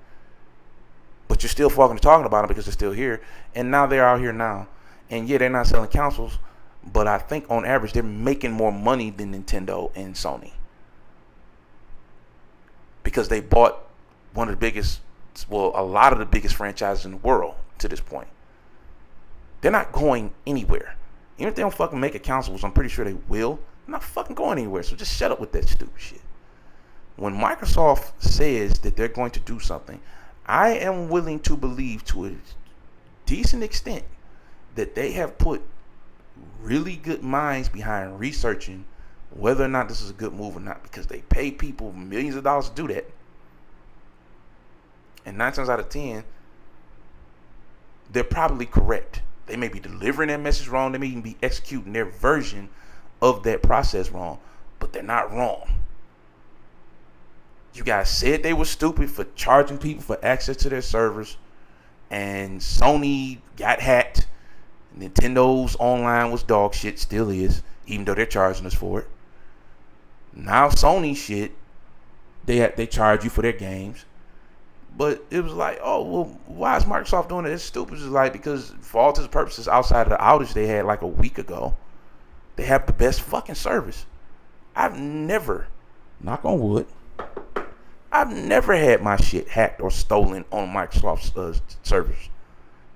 But you're still fucking talking about them because they're still here. And now they're out here now. And yeah, they're not selling consoles. But I think on average, they're making more money than Nintendo and Sony. Because they bought one of the biggest, well, a lot of the biggest franchises in the world to this point. They're not going anywhere. Even if they don't fucking make a console, which I'm pretty sure they will, they're not fucking going anywhere. So just shut up with that stupid shit. When Microsoft says that they're going to do something, I am willing to believe to a decent extent that they have put really good minds behind researching whether or not this is a good move or not, because they pay people millions of dollars to do that. And 9 times out of 10, they're probably correct. They may be delivering that message wrong. They may even be executing their version of that process wrong, but they're not wrong. You guys said they were stupid for charging people for access to their servers, and Sony got hacked. Nintendo's online was dog shit, still is, even though they're charging us for it. Now Sony shit, they charge you for their games. But it was like, oh, well, why is Microsoft doing it? It's stupid. It's like, because for all intents and purposes, outside of the outage they had like a week ago, they have the best fucking service. I've never, knock on wood, I've never had my shit hacked or stolen on Microsoft's servers.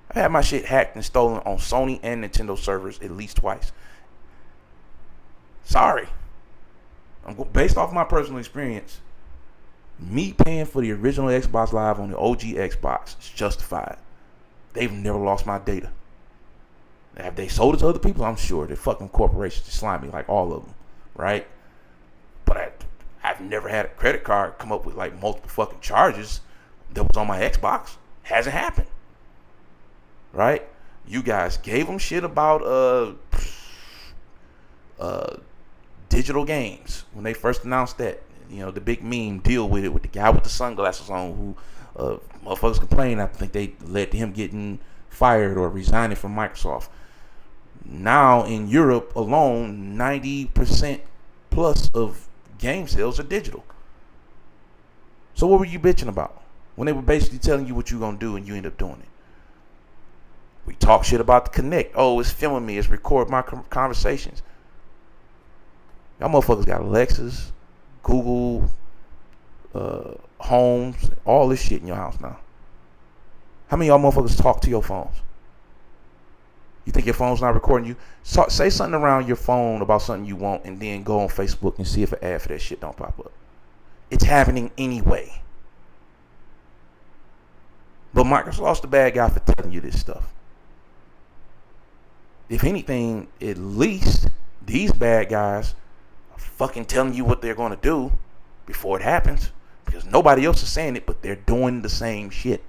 I've had my shit hacked and stolen on Sony and Nintendo servers at least twice. Sorry. Based off my personal experience, me paying for the original Xbox Live on the OG Xbox is justified. They've never lost my data. Have they sold it to other people? I'm sure. They're fucking corporations. They slimy like all of them, right? But I've never had a credit card come up with like multiple fucking charges that was on my Xbox. Hasn't happened. Right? You guys gave them shit about digital games when they first announced that. You know, the big meme deal with it with the guy with the sunglasses on who motherfuckers complained. I think they led to him getting fired or resigning from Microsoft. Now in Europe alone, 90% plus of game sales are digital. So what were you bitching about when they were basically telling you what you're going to do and you end up doing it? We talk shit about the Kinect. Oh, it's filming me. It's recording my conversations. Y'all motherfuckers got Alexas, Google, Homes, all this shit in your house now. How many of y'all motherfuckers talk to your phones? You think your phone's not recording you? Say something around your phone about something you want and then go on Facebook and see if an ad for that shit don't pop up. It's happening anyway. But Microsoft's the bad guy for telling you this stuff. If anything, at least these bad guys are fucking telling you what they're going to do before it happens. Because nobody else is saying it, but they're doing the same shit.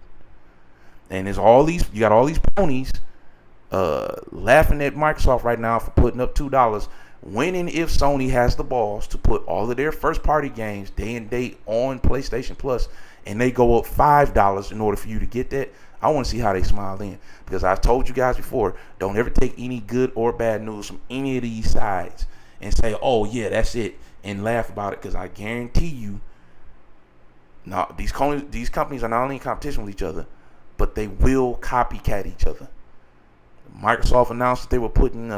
And there's you got all these ponies laughing at Microsoft right now for putting up $2. When and if Sony has the balls to put all of their first party games day and date on PlayStation Plus, and they go up $5 in order for you to get that, I want to see how they smile then. Because I've told you guys before, don't ever take any good or bad news from any of these sides and say, oh yeah, that's it, and laugh about it. Because I guarantee you, now these companies are not only in competition with each other, but they will copycat each other. Microsoft announced that they were putting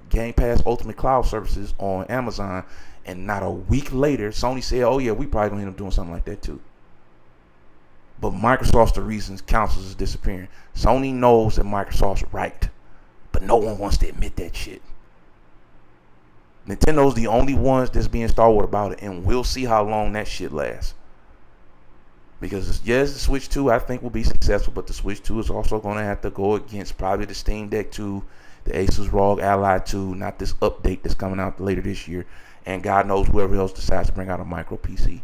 Game Pass Ultimate Cloud services on Amazon, and not a week later, Sony said, oh yeah, we probably going to end up doing something like that too. But Microsoft's the reason consoles is disappearing. Sony knows that Microsoft's right, but no one wants to admit that shit. Nintendo's the only ones that's being stalwart about it, and we'll see how long that shit lasts. Because yes, the Switch 2 I think will be successful, but the Switch 2 is also going to have to go against probably the Steam Deck 2, the Asus ROG Ally 2, not this update that's coming out later this year, and God knows whoever else decides to bring out a micro PC.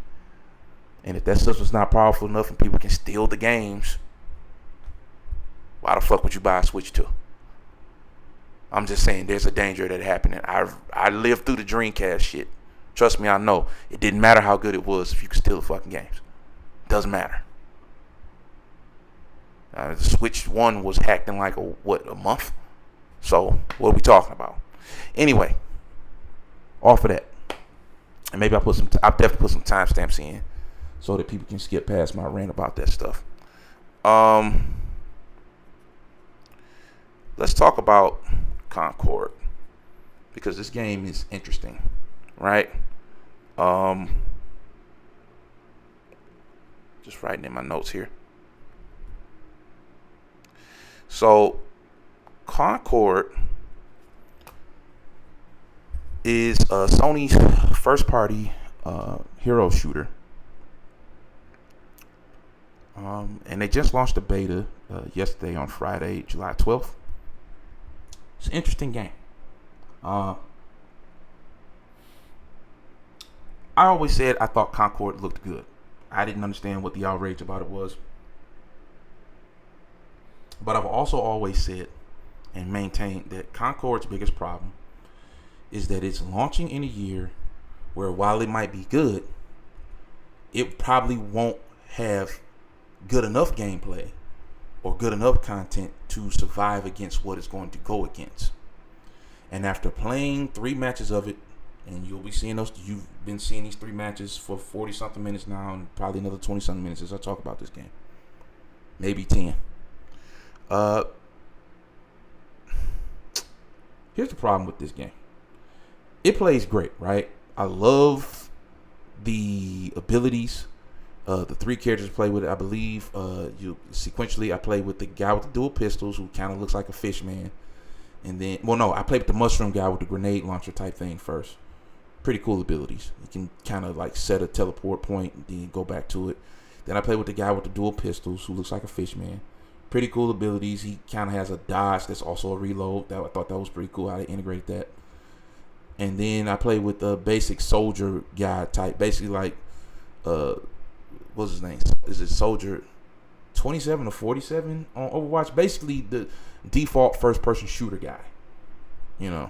And if that system's not powerful enough and people can steal the games, why the fuck would you buy a Switch 2? I'm just saying there's a danger of that happening. I lived through the Dreamcast shit. Trust me, I know. It didn't matter how good it was if you could steal the fucking games. Doesn't matter. The Switch 1 was hacked in like a month? So, what are we talking about? Anyway, off of that. And maybe I'll definitely put some timestamps in so that people can skip past my rant about that stuff. Let's talk about Concord, because this game is interesting, right? Just writing in my notes here. So, Concord is Sony's first-party hero shooter. And they just launched a beta yesterday on Friday, July 12th. It's an interesting game. I always said I thought Concord looked good. I didn't understand what the outrage about it was. But I've also always said and maintained that Concord's biggest problem is that it's launching in a year where, while it might be good, it probably won't have good enough gameplay or good enough content to survive against what it's going to go against. And after playing 3 matches of it, and you'll be seeing those, you've been seeing these 3 matches for 40 something minutes now, and probably another 20 something minutes as I talk about this game, maybe 10. Here's the problem with this game. It plays great, right? I love the abilities. The 3 characters play with it. I believe sequentially I play with the guy with the dual pistols who kind of looks like a fish man. And then, I played with the mushroom guy with the grenade launcher type thing first. Pretty cool abilities. You can kind of like set a teleport point and then go back to it. Then I played with the guy with the dual pistols who looks like a fish man. Pretty cool abilities. He kind of has a dodge that's also a reload. I thought that was pretty cool how they integrate that. And then I played with the basic soldier guy type. Basically like, what's his name? Is it Soldier 27 or 47 on Overwatch? Basically the default first-person shooter guy. You know,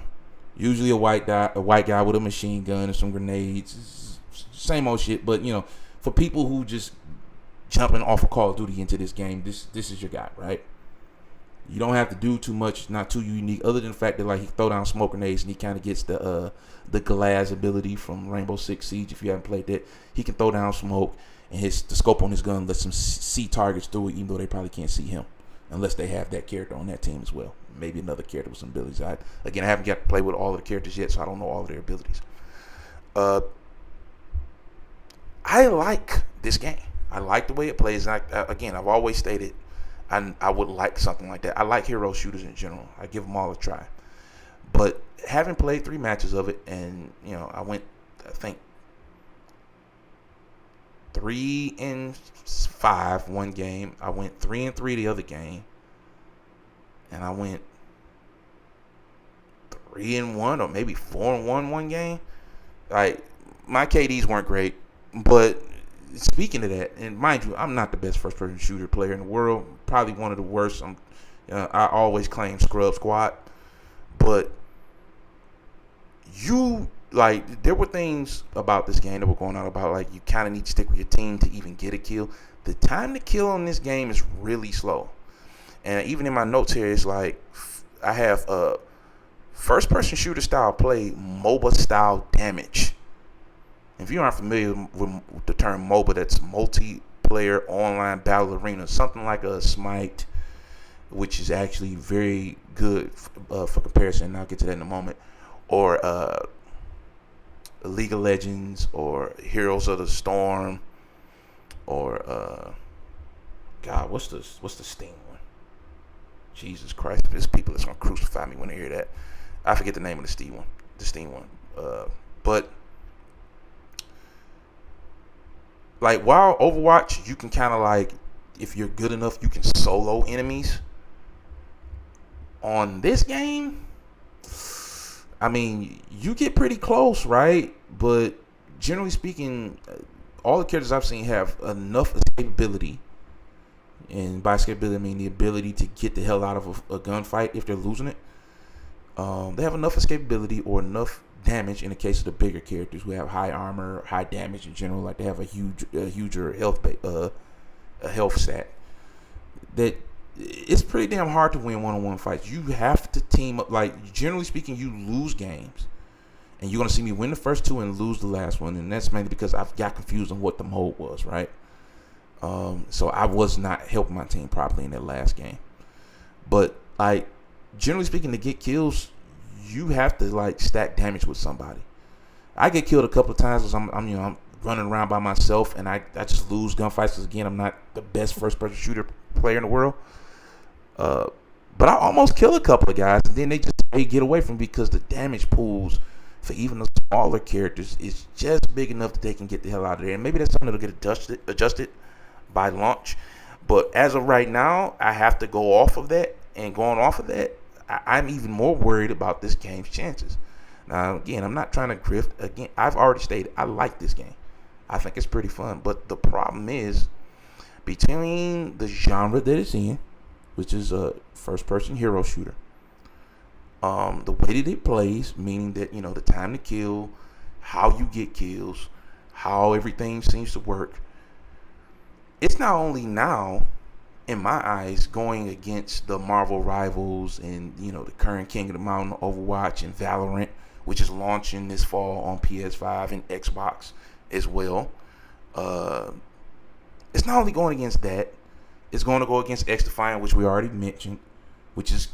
usually a white guy with a machine gun and some grenades. Same old shit. But, you know, for people who just jumping off of Call of Duty into this game, this is your guy, right? You don't have to do too much, not too unique, other than the fact that like he throw down smoke grenades and he kind of gets the glass ability from Rainbow Six Siege. If you haven't played that, he can throw down smoke, and the scope on his gun lets him see targets through it, even though they probably can't see him, unless they have that character on that team as well. Maybe another character with some abilities. I haven't got to play with all of the characters yet, so I don't know all of their abilities. I like this game. I like the way it plays. Again, I've always stated I would like something like that. I like hero shooters in general. I give them all a try. But having played 3 matches of it, and, you know, I went, I think, 3-5 one game. I went 3-3 the other game. And I went 3-1 or maybe 4-1 one game. Like, my KDs weren't great, but speaking of that, and mind you, I'm not the best first-person shooter player in the world. Probably one of the worst. I always claim Scrub Squad. But there were things about this game that were going on about, like, you kind of need to stick with your team to even get a kill. The time to kill in this game is really slow. And even in my notes here, it's like I have a first-person shooter style play, MOBA style damage. If you aren't familiar with the term MOBA, that's multiplayer online battle arena, something like a Smite, which is actually very good for comparison, and I'll get to that in a moment, or League of Legends, or Heroes of the Storm, or God, what's the Steam one? Jesus Christ, there's people that's gonna crucify me when they hear that. I forget the name of the Steam one. But like, while Overwatch, you can kind of like, if you're good enough, you can solo enemies. On this game, I mean, you get pretty close, right? But generally speaking, all the characters I've seen have enough escapability, and by escapability I mean the ability to get the hell out of a gunfight if they're losing it. They have enough escapability or enough damage in the case of the bigger characters who have high armor, high damage in general. Like they have a huger health stat. That it's pretty damn hard to win one-on-one fights. You have to team up. Like generally speaking, you lose games, and you're gonna see me win the first two and lose the last one, and that's mainly because I've got confused on what the mode was, right? So I was not helping my team properly in that last game. But like generally speaking, to get kills, you have to like stack damage with somebody. I get killed a couple of times because I'm running around by myself, and I just lose gunfights because again I'm not the best first person shooter player in the world. But I almost kill a couple of guys, and then they get away from me because the damage pools for even the smaller characters is just big enough that they can get the hell out of there. And maybe that's something that'll get adjusted by launch. But as of right now, I have to go off of that, and going off of that, I'm even more worried about this game's chances. Now, again, I'm not trying to grift. Again, I've already stated I like this game. I think it's pretty fun. But the problem is, between the genre that it's in, which is a first-person hero shooter, the way that it plays, meaning that, the time to kill, how you get kills, how everything seems to work, it's not only now, in my eyes, going against the Marvel rivals and, the current King of the Mountain, Overwatch, and Valorant, which is launching this fall on PS5 and Xbox as well. It's not only going against that, it's going to go against XDefiant, which we already mentioned, which is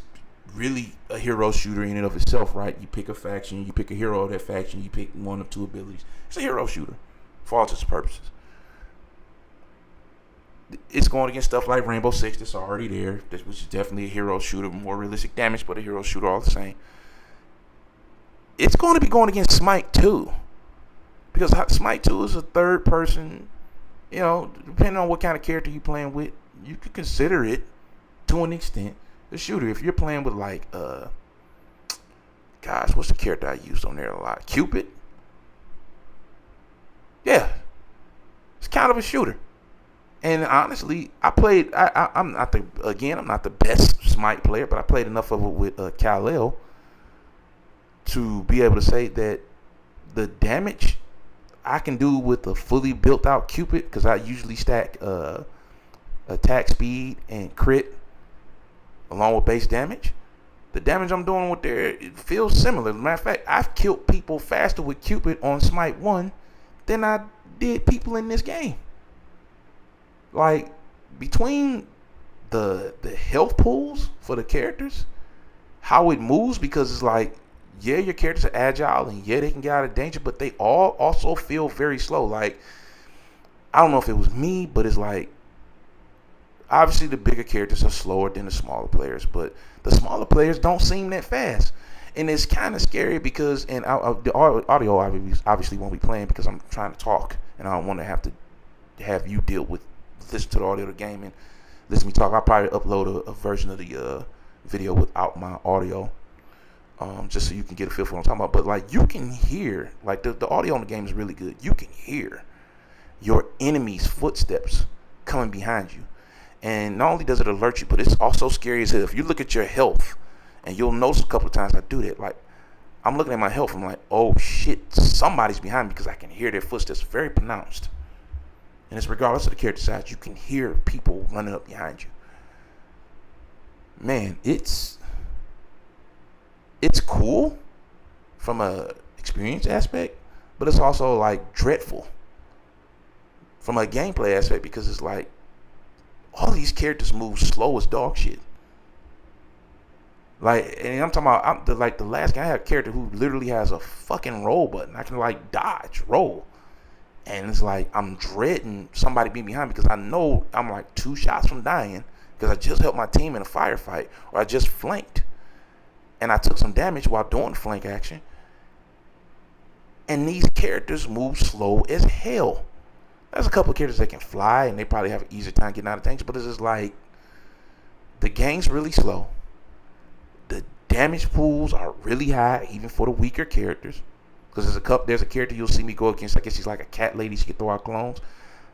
really a hero shooter in and of itself, right? You pick a faction, you pick a hero of that faction, you pick one of two abilities. It's a hero shooter for all intents and purposes. It's going against stuff like Rainbow Six that's already there, which is definitely a hero shooter, more realistic damage, but a hero shooter all the same. It's going to be going against Smite 2, because Smite 2 is a third person, depending on what kind of character you're playing with, you could consider it, to an extent, a shooter. If you're playing with like, what's the character I used on there a lot? Cupid? Yeah. It's kind of a shooter. And honestly, I'm not the best Smite player, but I played enough of it with Kal-El to be able to say that the damage I can do with a fully built out Cupid, because I usually stack attack speed and crit along with base damage. The damage I'm doing with there, it feels similar. As a matter of fact, I've killed people faster with Cupid on Smite 1 than I did people in this game. Like, between the health pools for the characters, how it moves, because it's like, yeah, your characters are agile, and yeah, they can get out of danger, but they all also feel very slow. Like, I don't know if it was me, but it's like, obviously the bigger characters are slower than the smaller players, but the smaller players don't seem that fast. And it's kind of scary because, and the audio obviously won't be playing because I'm trying to talk, and I don't want to have you deal with listen to the audio of the game and listen to me talk. I'll probably upload a version of the video without my audio, just so you can get a feel for what I'm talking about. But like, you can hear, like, the audio on the game is really good. You can hear your enemy's footsteps coming behind you, and not only does it alert you, but it's also scary as hell. If you look at your health, and you'll notice a couple of times I do that, like, I'm looking at my health, I'm like, oh shit, somebody's behind me, because I can hear their footsteps very pronounced. And it's regardless of the character size, you can hear people running up behind you. Man, it's cool from a experience aspect, but it's also like dreadful from a gameplay aspect, because it's like all these characters move slow as dog shit. Like, and I'm talking about, the last guy, I had a character who literally has a fucking roll button. I can like dodge, roll. And it's like, I'm dreading somebody being behind me, because I know I'm like 2 shots from dying, because I just helped my team in a firefight, or I just flanked. And I took some damage while doing the flank action. And these characters move slow as hell. There's a couple of characters that can fly, and they probably have an easier time getting out of danger, but it's just like, the game's really slow. The damage pools are really high, even for the weaker characters. Because there's a character you'll see me go against. I guess she's like a cat lady. She can throw out clones.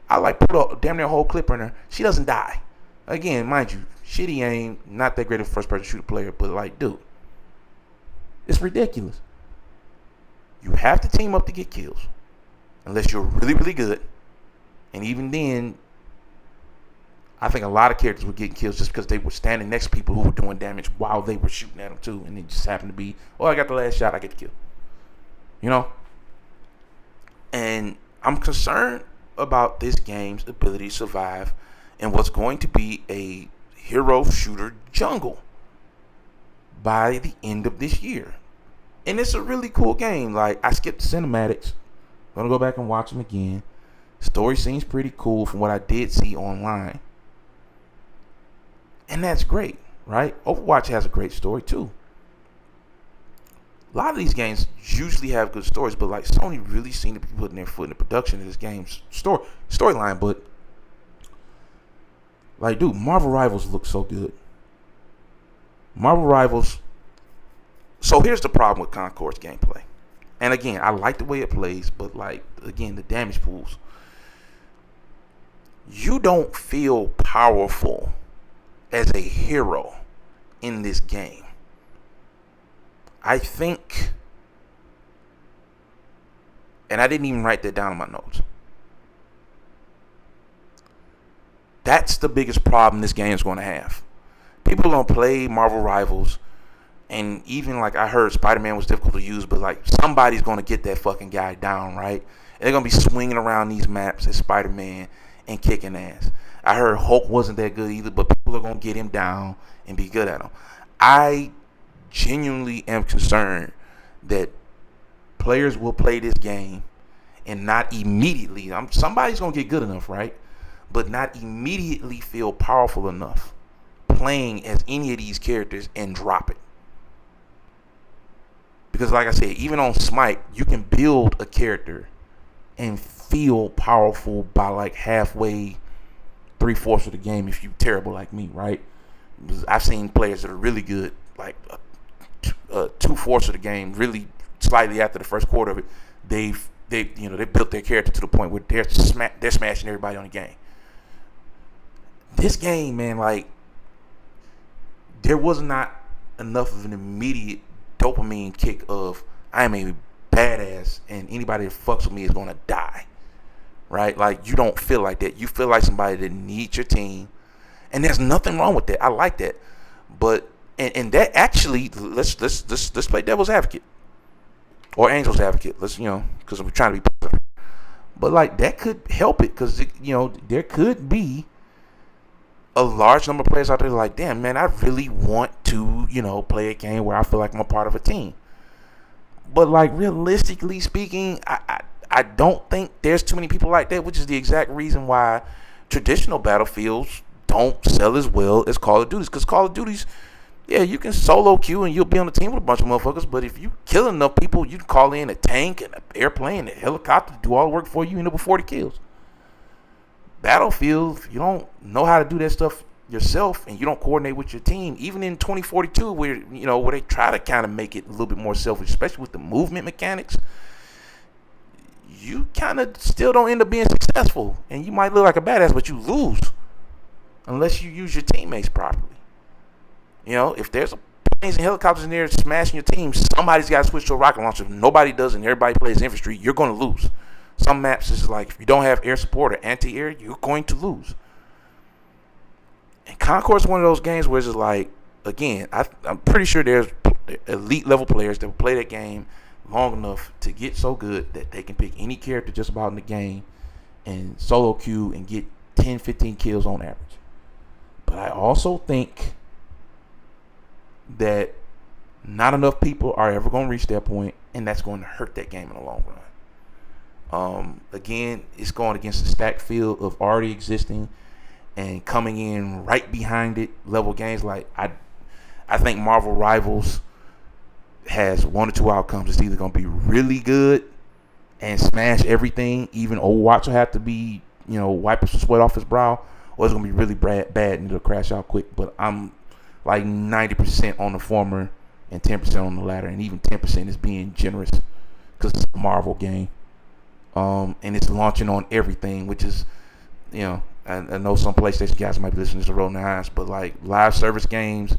I like put a damn near whole clip in her. She doesn't die. Again, mind you, shitty aim, not that great of a first person shooter player, but like, dude, it's ridiculous. You have to team up to get kills, unless you're really, really good. And even then, I think a lot of characters were getting kills just because they were standing next to people who were doing damage while they were shooting at them too. And it just happened to be, oh, I got the last shot, I get the kill. You know? And I'm concerned about this game's ability to survive in what's going to be a hero shooter jungle by the end of this year. And it's a really cool game. Like, I skipped the cinematics. Gonna go back and watch them again. Story seems pretty cool from what I did see online. And that's great, right? Overwatch has a great story too. A lot of these games usually have good stories, but like Sony really seem to be putting their foot in the production of this game's storyline. But like, dude, Marvel Rivals looks so good. Marvel Rivals. So here's the problem with Concord's gameplay. And again, I like the way it plays, but like, again, the damage pools. You don't feel powerful as a hero in this game. I think, and I didn't even write that down in my notes. That's the biggest problem this game is going to have. People are going to play Marvel Rivals, and even like I heard Spider-Man was difficult to use, but like somebody's going to get that fucking guy down, right? And they're going to be swinging around these maps as Spider-Man and kicking ass. I heard Hulk wasn't that good either, but people are going to get him down and be good at him. I genuinely am concerned that players will play this game and not immediately, somebody's going to get good enough, right? But not immediately feel powerful enough playing as any of these characters and drop it. Because like I said, even on Smite, you can build a character and feel powerful by like halfway, 3/4 of the game if you're terrible like me, right? I've seen players that are really good, like 2/4 of the game, really slightly after the first quarter of it, they built their character to the point where they're smashing everybody on the game. This game, man, like, there was not enough of an immediate dopamine kick of I am a badass and anybody that fucks with me is gonna die, right? Like, you don't feel like that. You feel like somebody that needs your team, and there's nothing wrong with that. I like that, but and that actually, let's play devil's advocate or angel's advocate. Let's, because we're trying to be positive, but like that could help it, because there could be a large number of players out there like, damn, man, I really want to, play a game where I feel like I'm a part of a team. But like, realistically speaking, I don't think there's too many people like that, which is the exact reason why traditional battlefields don't sell as well as Call of Duty's. Because Call of Duty's, yeah, you can solo queue and you'll be on the team with a bunch of motherfuckers, but if you kill enough people, you can call in a tank and an airplane and a helicopter to do all the work for you, and with 40 kills. Battlefield, if you don't know how to do that stuff yourself and you don't coordinate with your team, even in 2042 where they try to kind of make it a little bit more selfish, especially with the movement mechanics, you kind of still don't end up being successful, and you might look like a badass, but you lose unless you use your teammates properly. If there's planes and helicopters in there smashing your team, somebody's got to switch to a rocket launcher. If nobody does and everybody plays infantry, you're going to lose. Some maps is like, if you don't have air support or anti-air, you're going to lose. And Concord's one of those games where it's just like, again, I'm pretty sure there's elite level players that will play that game long enough to get so good that they can pick any character just about in the game and solo queue and get 10, 15 kills on average. But I also think that not enough people are ever going to reach that point, and that's going to hurt that game in the long run. Again, it's going against the stacked field of already existing and coming in right behind it level games. Like, I think Marvel Rivals has one or two outcomes. It's either going to be really good and smash everything, even Overwatch will have to be, wiping some sweat off his brow, or it's going to be really bad and it'll crash out quick. But I'm like 90% on the former and 10% on the latter, and even 10% is being generous, because it's a Marvel game. And it's launching on everything, which is, I know some PlayStation guys might be listening to Roll Nines, but like live service games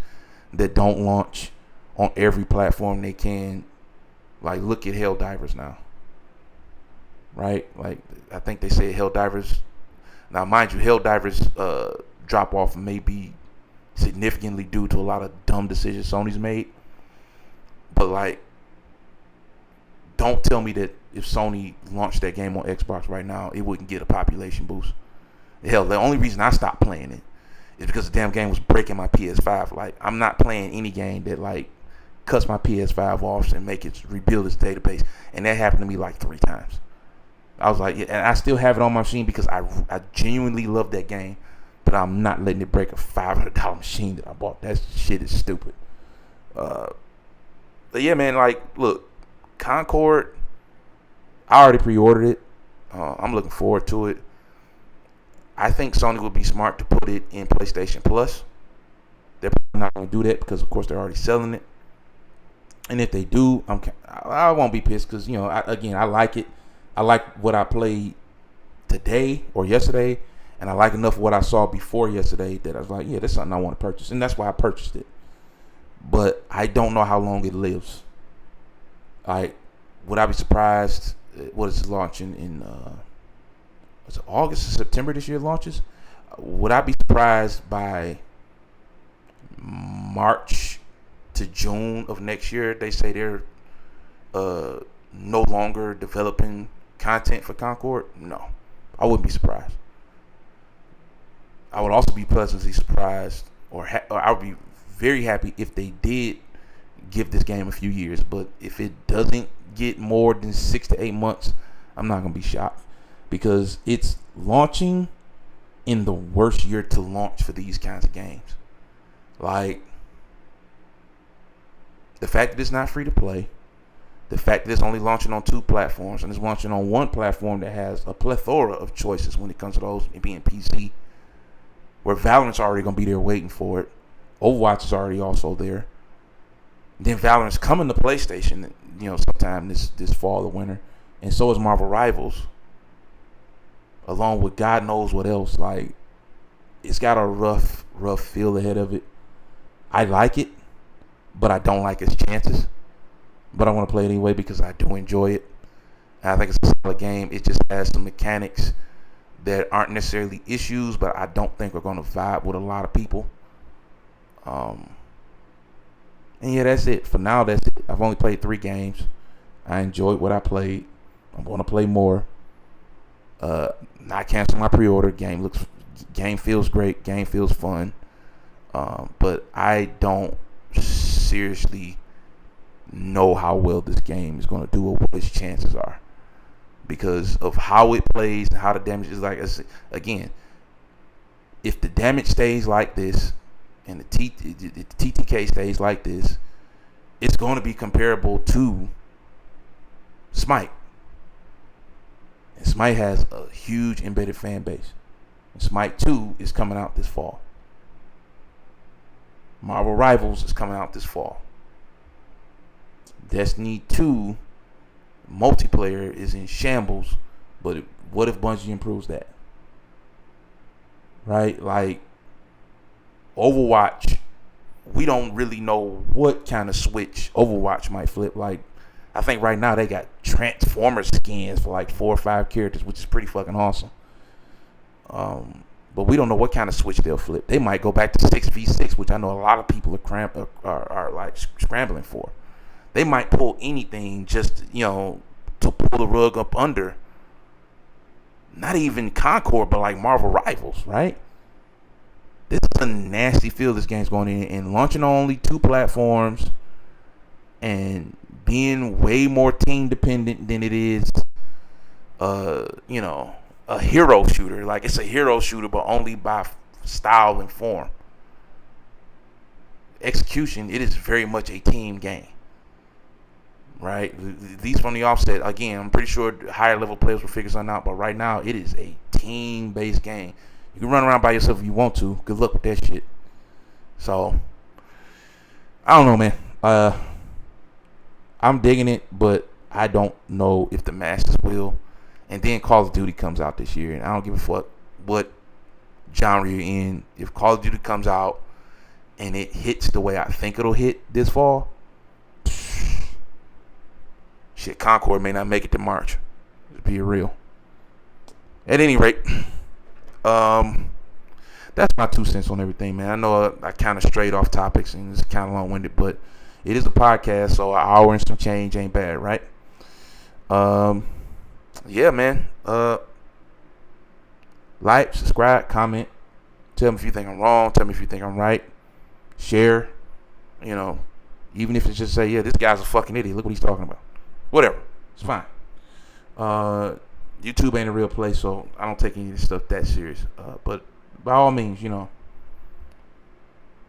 that don't launch on every platform they can, like look at Helldivers now, right? Like I think they say Helldivers. Now, mind you, Helldivers drop off may be significantly due to a lot of dumb decisions Sony's made, but like, don't tell me that if Sony launched that game on Xbox right now, it wouldn't get a population boost. Hell, the only reason I stopped playing it is because the damn game was breaking my PS5. Like, I'm not playing any game that like cuts my PS5 off and make it rebuild its database. And that happened to me like 3 times. I was like, yeah, and I still have it on my machine because I genuinely love that game, but I'm not letting it break a $500 machine that I bought. That shit is stupid. But yeah, man, like, look, Concord, I already pre-ordered it. I'm looking forward to it. I think Sony would be smart to put it in PlayStation Plus. They're probably not going to do that because, of course, they're already selling it. And if they do, I won't be pissed because, I like it. I like what I played today or yesterday, and I like enough what I saw before yesterday that I was like, yeah, that's something I want to purchase. And that's why I purchased it. But I don't know how long it lives. Like, would I be surprised? What is it launching in was it August or September this year it launches? Would I be surprised by March to June of next year they say they're no longer developing content for Concord? No, I wouldn't be surprised. I would also be pleasantly surprised, or I would be very happy if they did give this game a few years. But if it doesn't get more than 6 to 8 months, I'm not gonna be shocked because it's launching in the worst year to launch for these kinds of games. Like, the fact that it's not free to play, the fact that it's only launching on 2 platforms and it's launching on one platform that has a plethora of choices when it comes to those being PC, where Valorant's already going to be there waiting for it. Overwatch is already also there. Then Valorant's coming to PlayStation, sometime this fall or winter. And so is Marvel Rivals, along with God knows what else. Like, it's got a rough feel ahead of it. I like it, but I don't like its chances. But I want to play it anyway because I do enjoy it. And I think it's a solid game. It just has some mechanics that aren't necessarily issues, but I don't think are going to vibe with a lot of people. And yeah, that's it. For now, that's it. I've only played 3 games. I enjoyed what I played. I'm going to play more. Not cancel my pre-order. Game feels great. Game feels fun. But I don't seriously know how well this game is going to do or what its chances are because of how it plays and how the damage is. Like, again, if the damage stays like this and the TTK stays like this, it's going to be comparable to Smite. And Smite has a huge embedded fan base. And Smite 2 is coming out this fall. Marvel Rivals is coming out this fall. Destiny 2 multiplayer is in shambles, but what if Bungie improves that? Right? Like, Overwatch, we don't really know what kind of switch Overwatch might flip. Like, I think right now they got Transformer skins for like 4 or 5 characters, which is pretty fucking awesome. But we don't know what kind of switch they'll flip. They might go back to 6v6, which I know a lot of people are like scrambling for. They might pull anything just, to pull the rug up under. Not even Concord, but like Marvel Rivals, right? This is a nasty feel this game's going in. And launching on only 2 platforms and being way more team dependent than it is, a hero shooter. Like, it's a hero shooter, but only by style and form. Execution, it is very much a team game. Right? At least from the offset, again, I'm pretty sure higher level players will figure something out, but right now it is a team-based game. You can run around by yourself if you want to. Good luck with that shit. So, I don't know, man. I'm digging it, but I don't know if the masses will. And then Call of Duty comes out this year, and I don't give a fuck what genre you're in. If Call of Duty comes out and it hits the way I think it'll hit this fall, shit, Concord may not make it to March. To be real. At any rate, that's my 2 cents on everything, man. I know I kind of strayed off topics and it's kind of long-winded, but it is a podcast, so an hour and some change ain't bad, right? Yeah, man. Like, subscribe, comment. Tell me if you think I'm wrong. Tell me if you think I'm right. Share. You know, even if it's just say, yeah, this guy's a fucking idiot. Look what he's talking about. Whatever. It's fine. YouTube ain't a real place, so I don't take any of this stuff that serious. But by all means, you know,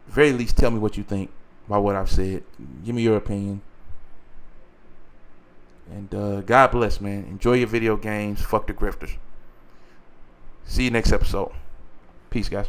very least tell me what you think about what I've said. Give me your opinion. And God bless, man. Enjoy your video games. Fuck the grifters. See you next episode. Peace, guys.